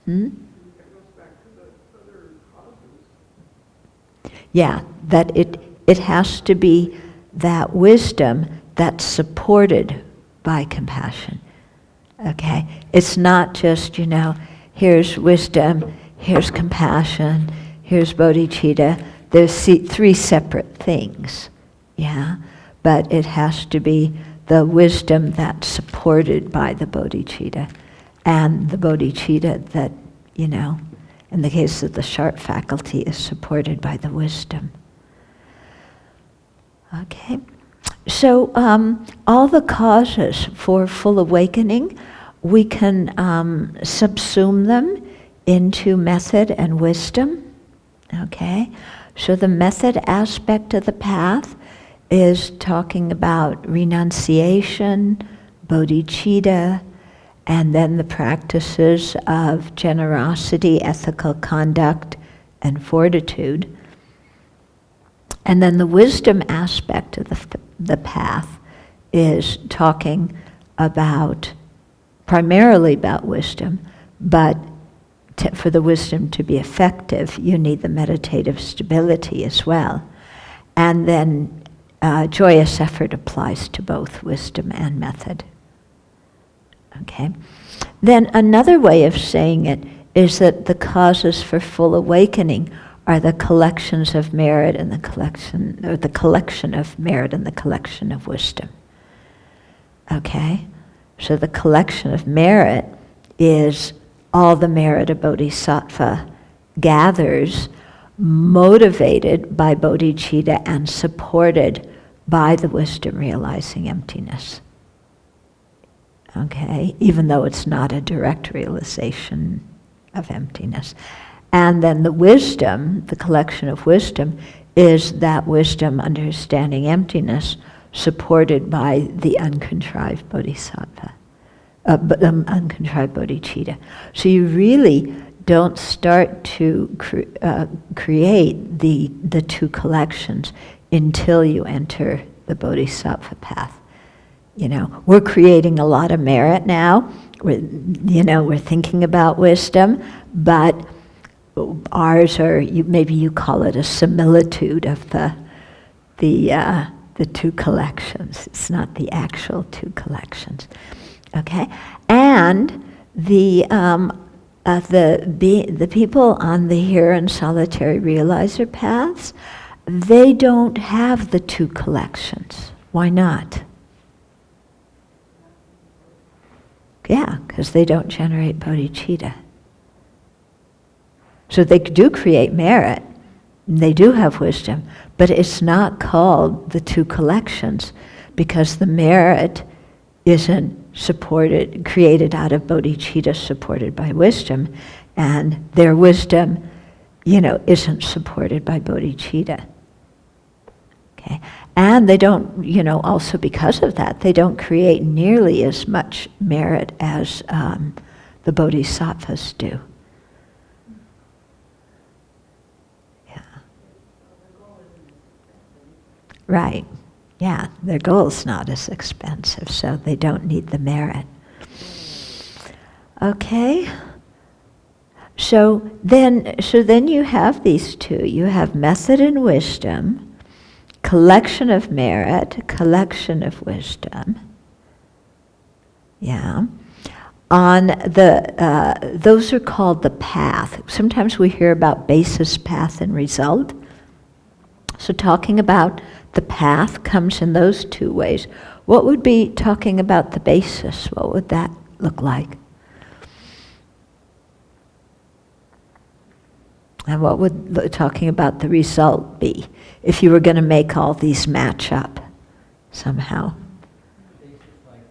It goes back to the other causes. Yeah, that it has to be that wisdom that's supported by compassion. Okay? It's not just, here's wisdom, here's compassion, here's bodhicitta. There's three separate things, yeah? But it has to be the wisdom that's supported by the bodhicitta, and the bodhicitta that, in the case of the sharp faculty, is supported by the wisdom. Okay, so all the causes for full awakening, we can subsume them into method and wisdom. Okay, so the method aspect of the path is talking about renunciation, bodhicitta, and then the practices of generosity, ethical conduct, and fortitude. And then the wisdom aspect of the path is talking about, primarily about wisdom, but for the wisdom to be effective, you need the meditative stability as well. And then joyous effort applies to both wisdom and method. Okay? Then another way of saying it is that the causes for full awakening are the collections of merit and the collection of merit and the collection of wisdom. Okay? So the collection of merit is all the merit a bodhisattva gathers, motivated by bodhicitta and supported by the wisdom realizing emptiness. Okay? Even though it's not a direct realization of emptiness. And then the wisdom, the collection of wisdom, is that wisdom understanding emptiness supported by the uncontrived bodhisattva, uncontrived bodhicitta. So you really don't start to create the two collections until you enter the bodhisattva path. We're creating a lot of merit now. We're thinking about wisdom, but ours are, maybe you call it a similitude of the two collections. It's not the actual two collections. Okay, and the people on the here and solitary realizer paths, they don't have the two collections. Why not? Yeah, because they don't generate bodhicitta. So they do create merit, they do have wisdom, but it's not called the two collections because the merit isn't created out of bodhicitta supported by wisdom, and their wisdom, isn't supported by bodhicitta. Okay? And they don't, also because of that, they don't create nearly as much merit as the bodhisattvas do. Yeah. Right. Yeah, their goal's not as expensive, so they don't need the merit. Okay? So then you have these two. You have method and wisdom, collection of merit, collection of wisdom. Yeah. Those are called the path. Sometimes we hear about basis, path, and result. So talking about the path comes in those two ways. What would be talking about the basis? What would that look like? And what would talking about the result be if you were going to make all these match up somehow? Basis like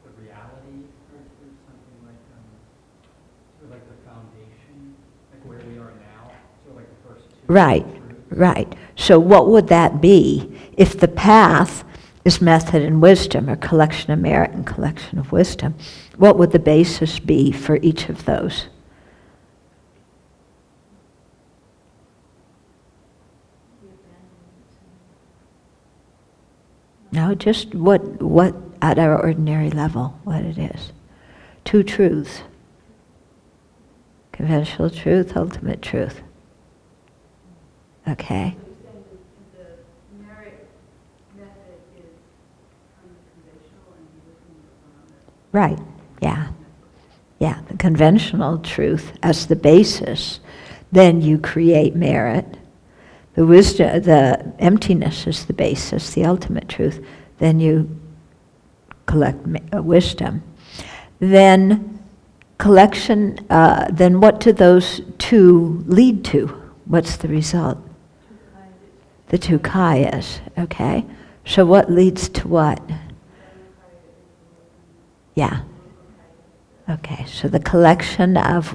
the reality, or something like sort of like the foundation, like where we are now, sort of like the first two. Right, right. So what would that be if the path is method and wisdom, or collection of merit and collection of wisdom? What would the basis be for each of those? No, just what at our ordinary level, what it is. Two truths. Conventional truth, ultimate truth. Okay. The merit method is unconventional and wisdom is Right. Yeah. Yeah, the conventional truth as the basis. Then you create merit. The wisdom, the emptiness is the basis, the ultimate truth. Then you collect wisdom. Then collection, then what do those two lead to? What's the result? The two kayas, okay? So what leads to what? Yeah. Okay, so the collection of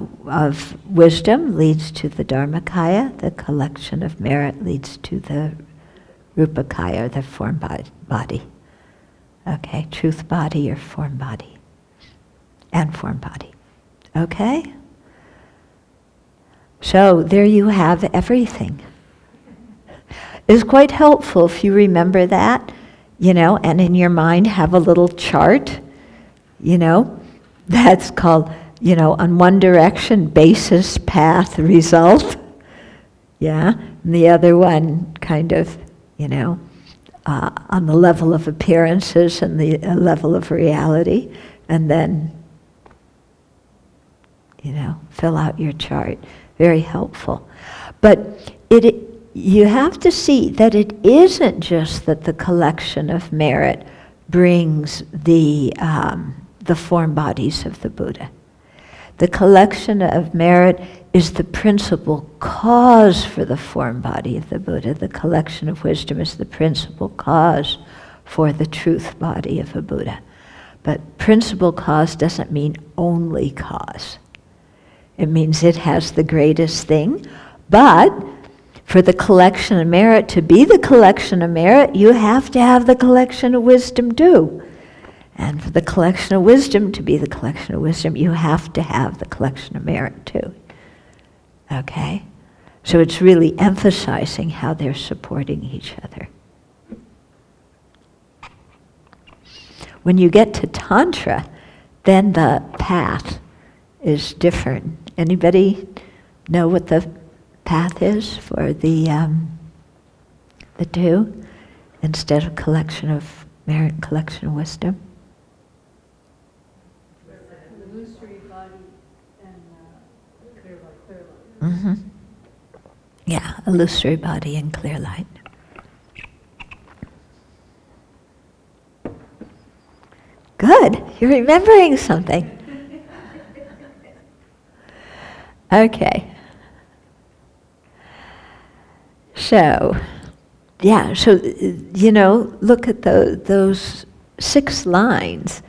wisdom leads to the Dharmakaya, the collection of merit leads to the Rupakaya, the form body. Okay, truth body or form body. And form body. Okay? So there you have everything. It's quite helpful if you remember that, and in your mind have a little chart, that's called, on one direction, basis, path, result. Yeah. And the other one kind of, on the level of appearances and the level of reality. And then, fill out your chart. Very helpful. But you have to see that it isn't just that the collection of merit brings the form bodies of the Buddha. The collection of merit is the principal cause for the form body of the Buddha. The collection of wisdom is the principal cause for the truth body of a Buddha. But principal cause doesn't mean only cause. It means it has the greatest thing, but for the collection of merit to be the collection of merit, you have to have the collection of wisdom too. And for the collection of wisdom to be the collection of wisdom, you have to have the collection of merit too. Okay? So it's really emphasizing how they're supporting each other. When you get to Tantra, then the path is different. Anybody know what the path is for the two? Instead of collection of merit, collection of wisdom? Illusory body and clear light. Mm-hmm. Yeah, illusory body and clear light. Good, you're remembering something. Okay. So, look at those 6 lines,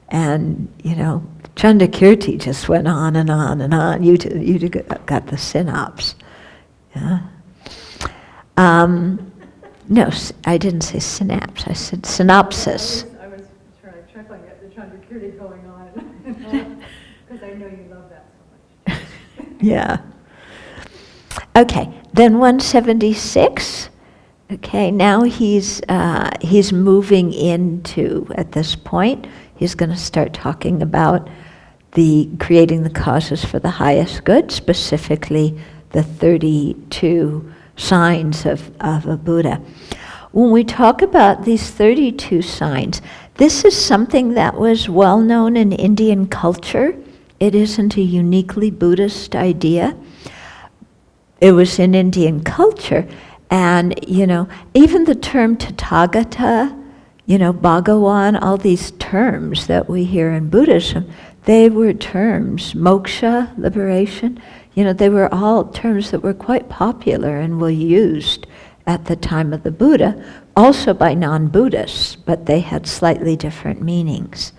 and, Chandakirti just went on and on and on. You got the synopsis. Yeah. No, I didn't say synapse. I said synopsis. I was trying to get the Chandakirti going on, because I know you love that so much. Yeah. Okay, then 176. Okay, now he's moving into, at this point, he's going to start talking about creating the causes for the highest good, specifically the 32 signs of a Buddha. When we talk about these 32 signs, this is something that was well known in Indian culture. It isn't a uniquely Buddhist idea. It was in Indian culture, and even the term Tathagata, Bhagawan, all these terms that we hear in Buddhism, they were terms, moksha, liberation, they were all terms that were quite popular and were used at the time of the Buddha, also by non-Buddhists, but they had slightly different meanings.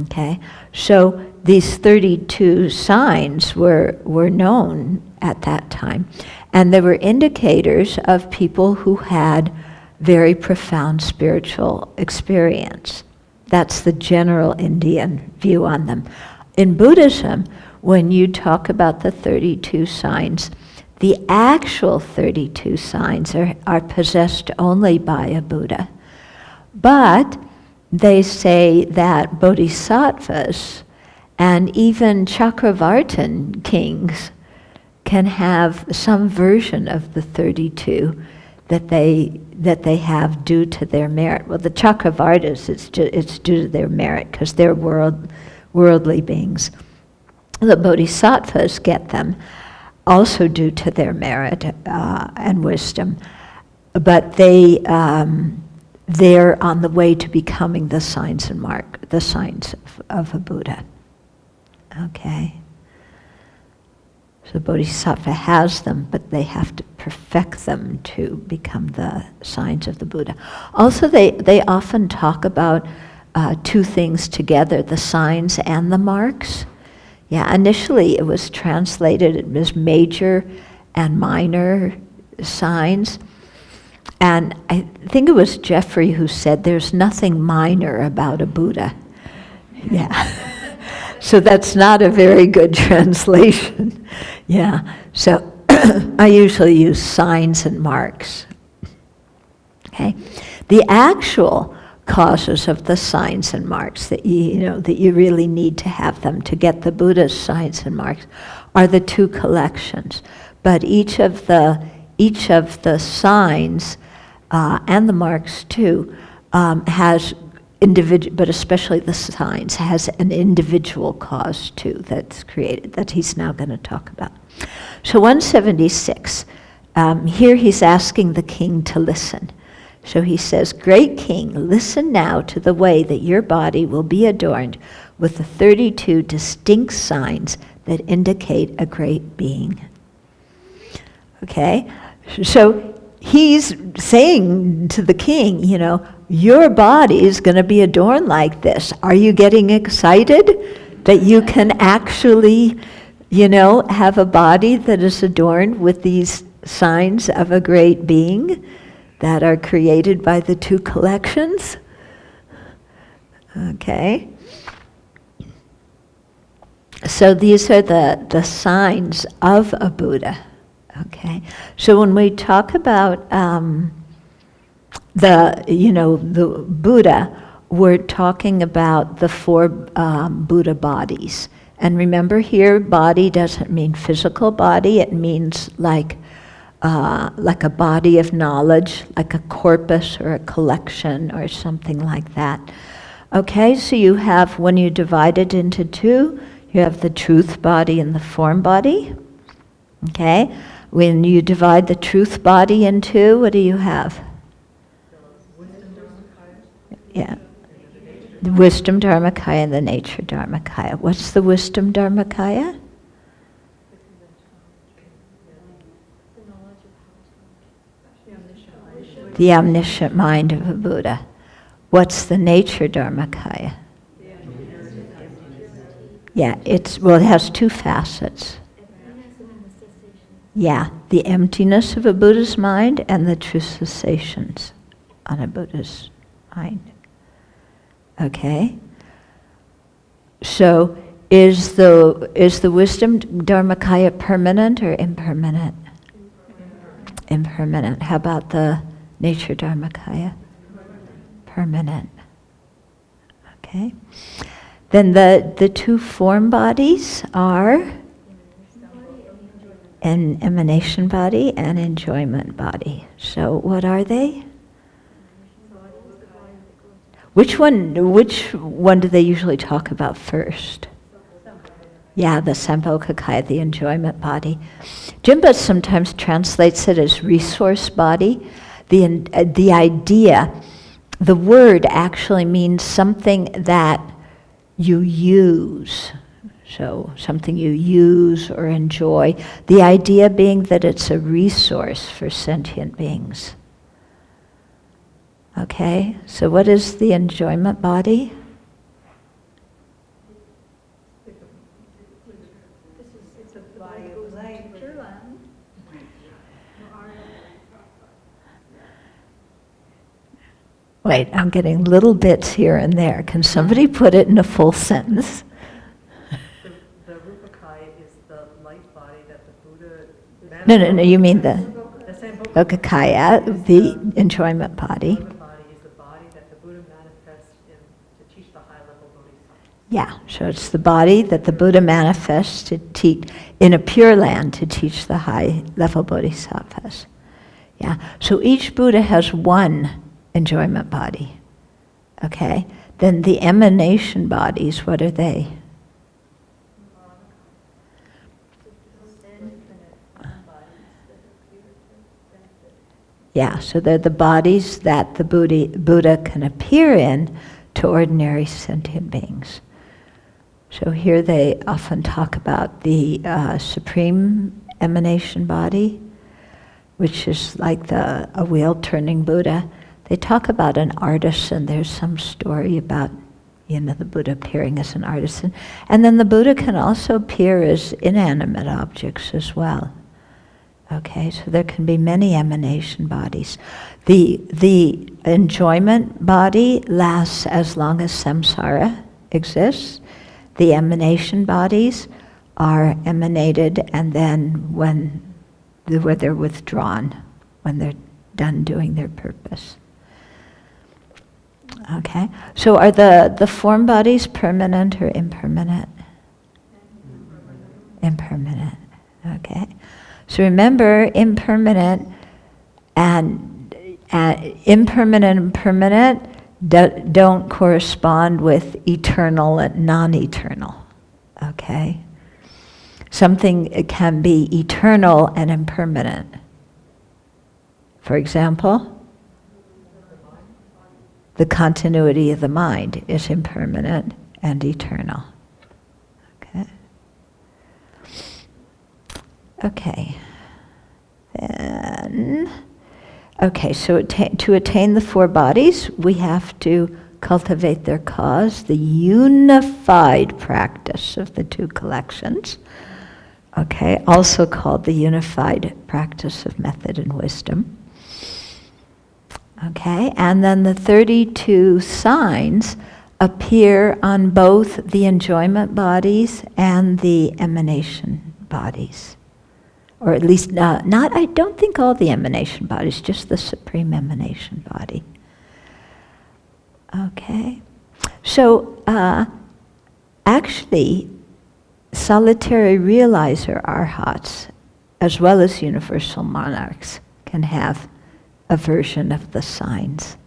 Okay, so these 32 signs were known at that time, and they were indicators of people who had very profound spiritual experience. That's the general Indian view on them. In Buddhism, when you talk about the 32 signs, the actual 32 signs are possessed only by a Buddha. But they say that bodhisattvas and even Chakravartin kings can have some version of the 32 that they have due to their merit. Well, the Chakravartis, it's due to their merit, because their world worldly beings. The bodhisattvas get them also due to their merit and wisdom, but they're on the way to becoming the signs of a Buddha. Okay? So bodhisattva has them, but they have to perfect them to become the signs of the Buddha. Also, they often talk about two things together, the signs and the marks. Yeah, initially it was translated as major and minor signs. And I think it was Jeffrey who said there's nothing minor about a Buddha. Yeah. So that's not a very good translation. Yeah. So I usually use signs and marks. Okay. The actual causes of the signs and marks that you really need to have them to get the Buddha's signs and marks are the two collections. But each of the signs and the marks too has individual, but especially the signs, has an individual cause too that's created, that he's now going to talk about. So 176, here he's asking the king to listen. So he says, "Great king, listen now to the way that your body will be adorned with the 32 distinct signs that indicate a great being." Okay, so he's saying to the king, your body is going to be adorned like this. Are you getting excited that you can actually, have a body that is adorned with these signs of a great being that are created by the two collections? Okay. So these are the signs of a Buddha. Okay. So when we talk about the Buddha, we're talking about the four Buddha bodies. And remember here, body doesn't mean physical body. It means like a body of knowledge, like a corpus or a collection or something like that. Okay, so you have, when you divide it into two, you have the truth body and the form body. Okay, when you divide the truth body in two, what do you have? Yeah, the wisdom dharmakaya and the nature dharmakaya. What's the wisdom dharmakaya? The omniscient mind of a Buddha. What's the nature dharmakaya? Yeah, it has two facets. Yeah, the emptiness of a Buddha's mind and the true cessations on a Buddha's mind. Okay? So is the wisdom dharmakaya permanent or impermanent? Impermanent. How about the nature dharmakaya? Permanent. Okay. Then the two form bodies are an emanation body and enjoyment body. So what are they? Which one do they usually talk about first? Yeah, the Sambhogakaya, the enjoyment body. Jimba sometimes translates it as resource body. The idea, the word actually means something that you use. So something you use or enjoy. The idea being that it's a resource for sentient beings. Okay, so what is the enjoyment body? It's a body of light. Wait, I'm getting little bits here and there. Can somebody put it in a full sentence? The Rupakaya is the light body that the Buddha... No, you mean the Sambhogakaya. Sambhogakaya, the enjoyment body. The body is the body that the Buddha manifests to teach the high-level bodhisattva. Yeah, so it's the body that the Buddha manifests to teach in a pure land to teach the high-level bodhisattvas. Yeah, so each Buddha has one enjoyment body. Okay, then the emanation bodies, what are they? Yeah, so they're the bodies that the Buddha can appear in to ordinary sentient beings. So here they often talk about the supreme emanation body, which is like a wheel-turning Buddha. They talk about an artisan. There's some story about, the Buddha appearing as an artisan. And then the Buddha can also appear as inanimate objects as well. Okay, so there can be many emanation bodies. The enjoyment body lasts as long as samsara exists. The emanation bodies are emanated, and then when they're withdrawn, when they're done doing their purpose. Okay, so are the form bodies permanent or impermanent? Impermanent. Okay, so remember, impermanent and impermanent and permanent don't correspond with eternal and non-eternal. Okay, something can be eternal and impermanent. For example, the continuity of the mind is impermanent and eternal. Okay. Okay. Then, so to attain the four bodies, we have to cultivate their cause, the unified practice of the two collections. Okay, also called the unified practice of method and wisdom. Okay, and then the 32 signs appear on both the enjoyment bodies and the emanation bodies. Or at least I don't think all the emanation bodies, just the supreme emanation body. Okay, so actually, solitary realizer arhats, as well as universal monarchs, can have a version of the signs.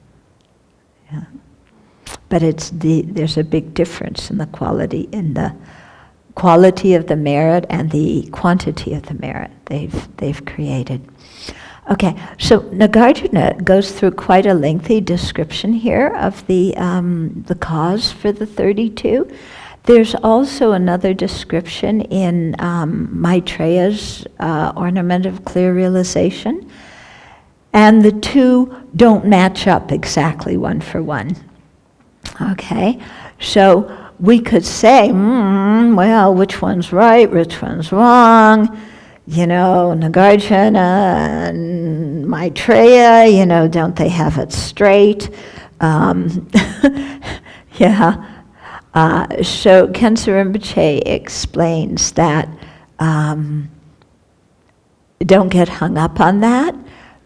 Yeah. But there's a big difference in the quality of the merit and the quantity of the merit they've created. Okay, so Nagarjuna goes through quite a lengthy description here of the cause for the 32. There's also another description in Maitreya's Ornament of Clear Realization, and the two don't match up exactly one for one. Okay, so we could say, well, which one's right, which one's wrong? Nagarjuna and Maitreya, don't they have it straight? Yeah. So Khensa Rinpoche explains that don't get hung up on that,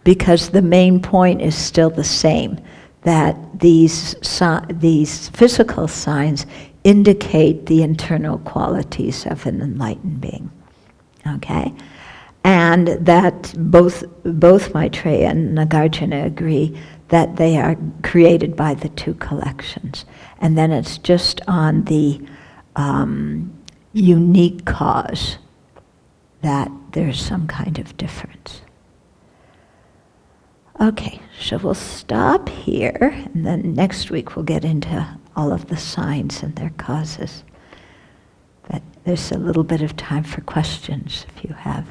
because the main point is still the same, that these physical signs indicate the internal qualities of an enlightened being. Okay? And that both Maitreya and Nagarjuna agree that they are created by the two collections. And then it's just on the unique cause that there's some kind of difference. Okay, so we'll stop here, and then next week we'll get into all of the signs and their causes. But there's a little bit of time for questions if you have.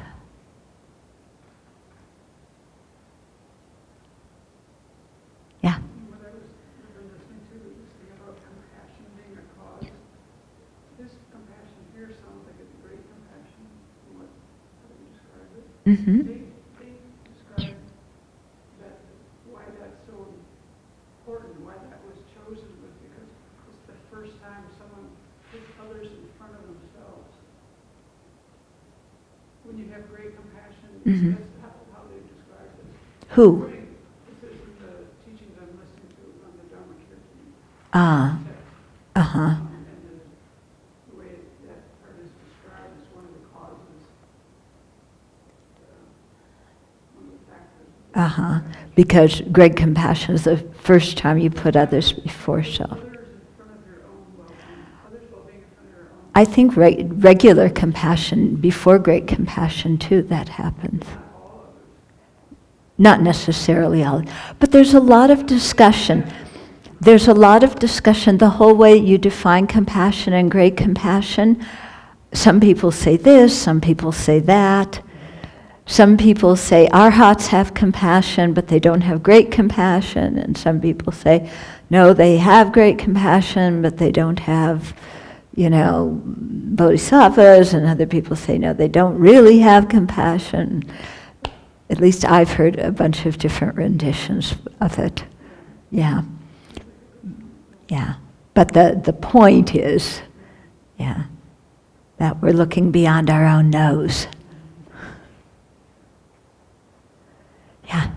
Yeah? What I was listening to was this thing about compassion being a cause. This compassion here sounds like it's great compassion, from how you describe it. Mm-hmm. They describe that why that's so important, why that was chosen, was because it's the first time someone puts others in front of themselves. When you have great compassion, that's how they describe it. Who? This is in the teachings I'm listening to on the Dharma Kirtan. Ah. text. Uh-huh. And the way that part is described is one of the causes, one of the factors. Uh-huh. Because great compassion is the first time you put others before self. Others in front of your own well-being, others' well-being in front of your own. I think regular compassion, before great compassion too, that happens. Not all of Not necessarily all, but there's a lot of discussion. There's a lot of discussion the whole way you define compassion and great compassion. Some people say this, some people say that. Some people say arhats have compassion, but they don't have great compassion. And some people say, no, they have great compassion, but they don't have, bodhisattvas. And other people say, no, they don't really have compassion. At least I've heard a bunch of different renditions of it. Yeah. Yeah. But the point is, that we're looking beyond our own nose. Yeah.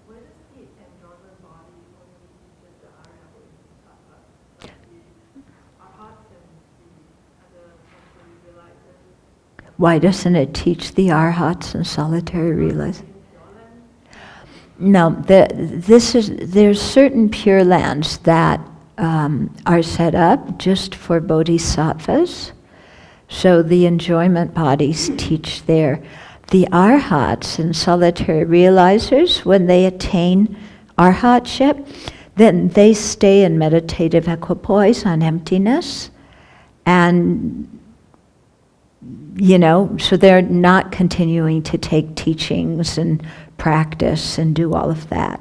Where does the enjoyment body, when we just the the arhats and the other sensory realizers? Why doesn't it teach the arhats and solitary realizers? No, there's certain pure lands that are set up just for bodhisattvas. So the enjoyment bodies teach there. The arhats and solitary realizers, when they attain arhatship, then they stay in meditative equipoise on emptiness. And, so they're not continuing to take teachings and practice and do all of that.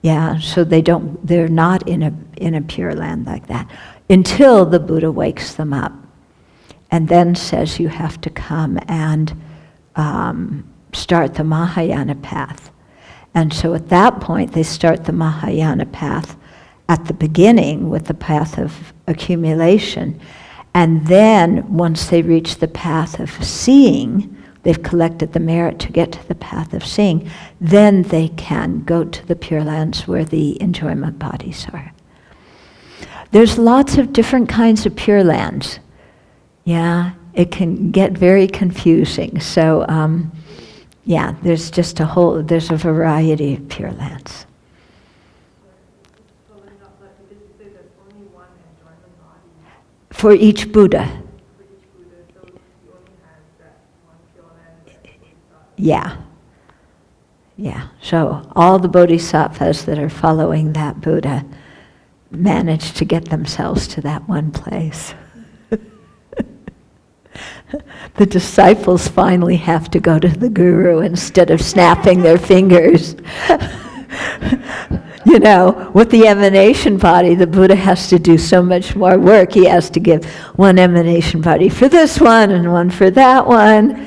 Yeah, so they're not in a pure land like that until the Buddha wakes them up and then says you have to come and start the Mahayana path. And so at that point they start the Mahayana path at the beginning with the path of accumulation. And then once they reach the path of seeing, they've collected the merit to get to the path of seeing, then they can go to the Pure Lands where the enjoyment bodies are. There's lots of different kinds of Pure Lands. Yeah, it can get very confusing. So, there's just there's a variety of Pure Lands. For each Buddha. Yeah. So all the bodhisattvas that are following that Buddha manage to get themselves to that one place. The disciples finally have to go to the guru instead of snapping their fingers. With the emanation body, the Buddha has to do so much more work. He has to give one emanation body for this one and one for that one.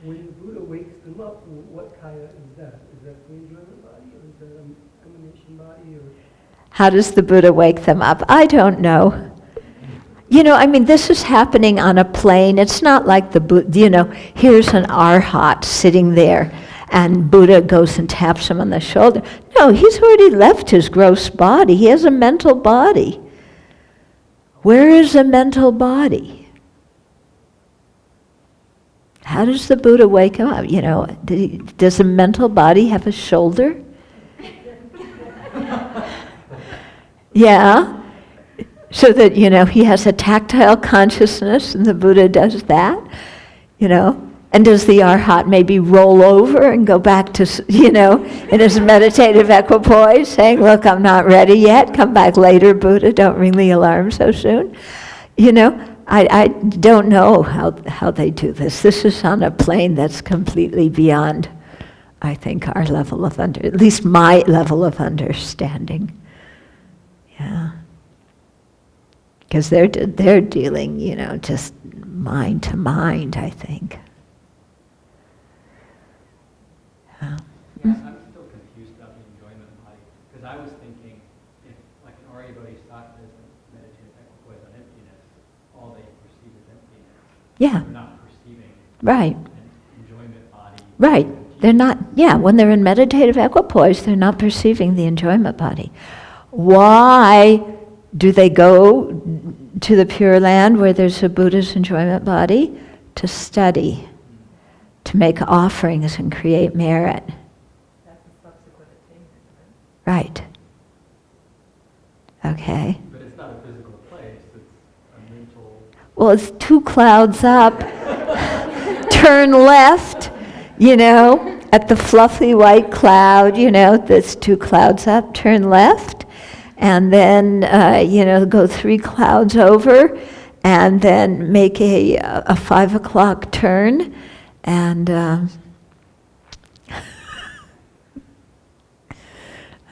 When the Buddha wakes them up, what kaya is that? Is that the enjoyment body or is that an emanation body? Or? How does the Buddha wake them up? I don't know. This is happening on a plane. It's not like the Buddha, here's an arhat sitting there and Buddha goes and taps him on the shoulder. No, he's already left his gross body. He has a mental body. Where is a mental body? How does the Buddha wake him up? Does a mental body have a shoulder? Yeah. So that, he has a tactile consciousness and the Buddha does that, And does the arhat maybe roll over and go back to, in his meditative equipoise, saying, look, I'm not ready yet, come back later, Buddha, don't ring the alarm so soon. I don't know how they do this. This is on a plane that's completely beyond, I think, our level of at least my level of understanding. Yeah. Because they're dealing, just mind to mind, I think. Yeah, I'm still confused about the enjoyment body, because I was thinking if, like an Arya Bodhisattva is meditative equipoise on emptiness, all they perceive is emptiness. Yeah. They're not perceiving Right. an enjoyment body. Right. They're not, when they're in meditative equipoise, they're not perceiving the enjoyment body. Why do they go to the Pure Land where there's a Buddha's enjoyment body? To study, to make offerings and create merit. That's a subsequent attainment, Right. Okay. But it's not a physical place, it's a mental... Well, it's 2 clouds up. turn left, at the fluffy white cloud, there's 2 clouds up, turn left, and then, go 3 clouds over, and then make a 5 o'clock turn, and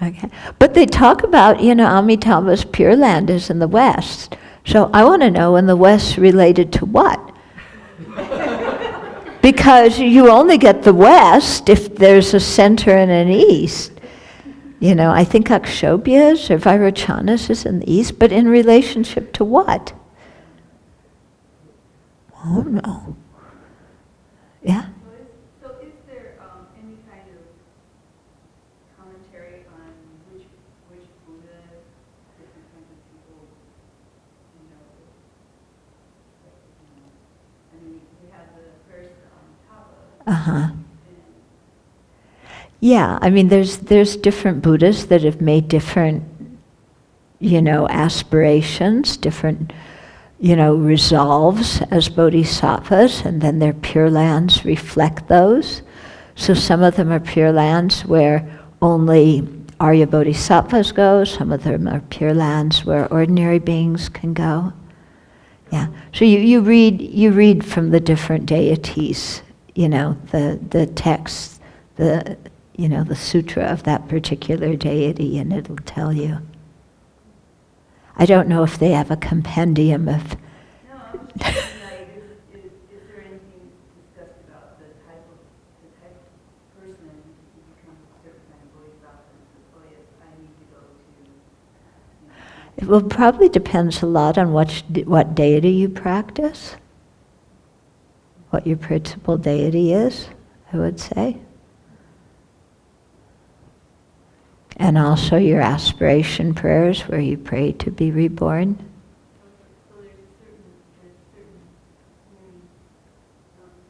okay. But they talk about, Amitabha's Pure Land is in the West. So I want to know in the West related to what? Because you only get the West if there's a center and an East. I think Akshobhya's or Vairocana's is in the East, but in relationship to what? Oh no. Yeah? So is there any kind of commentary on which Buddha different kinds of people, I mean, we have the first Tapa. Uh-huh. Yeah, I mean, there's different Buddhas that have made different, aspirations, different, resolves as bodhisattvas, and then their Pure Lands reflect those. So some of them are Pure Lands where only Arya Bodhisattvas go, some of them are Pure Lands where ordinary beings can go. Yeah, so you read from the different deities, the text, the sutra of that particular deity, and it'll tell you. I don't know if they have a compendium of... No, I'm just thinking, is there anything discussed about the type of person who becomes a certain kind of bodhisattva and says, oh yes, I need to go to... It will probably depends a lot on what deity you practice, what your principal deity is, I would say. And also your aspiration prayers where you pray to be reborn. So there's a certain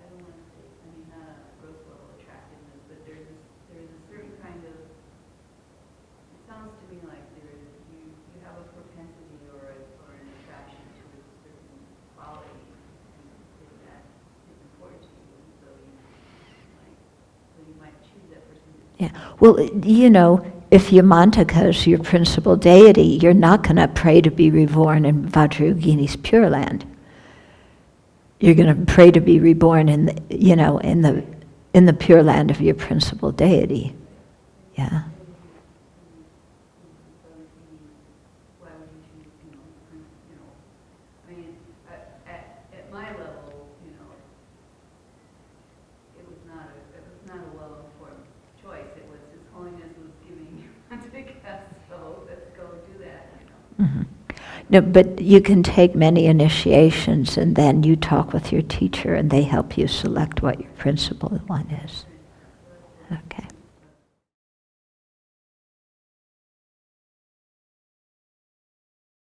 I don't want to say, not a gross level attractiveness, but there's a certain kind of, it sounds to me like you have a propensity or an attraction to a certain quality, and that is important to you, and so you might choose that person. Yeah, well, if Yamantaka is your principal deity, you're not going to pray to be reborn in Vajrayogini's Pure Land. You're going to pray to be reborn in the Pure Land of your principal deity. Yeah. Why would you choose, I mean, at my level, it was not a well-informed choice. It was His Holiness was giving you to guess, so let's go do that. Mm-hmm. No, but you can take many initiations and then you talk with your teacher and they help you select what your principal one is. Okay.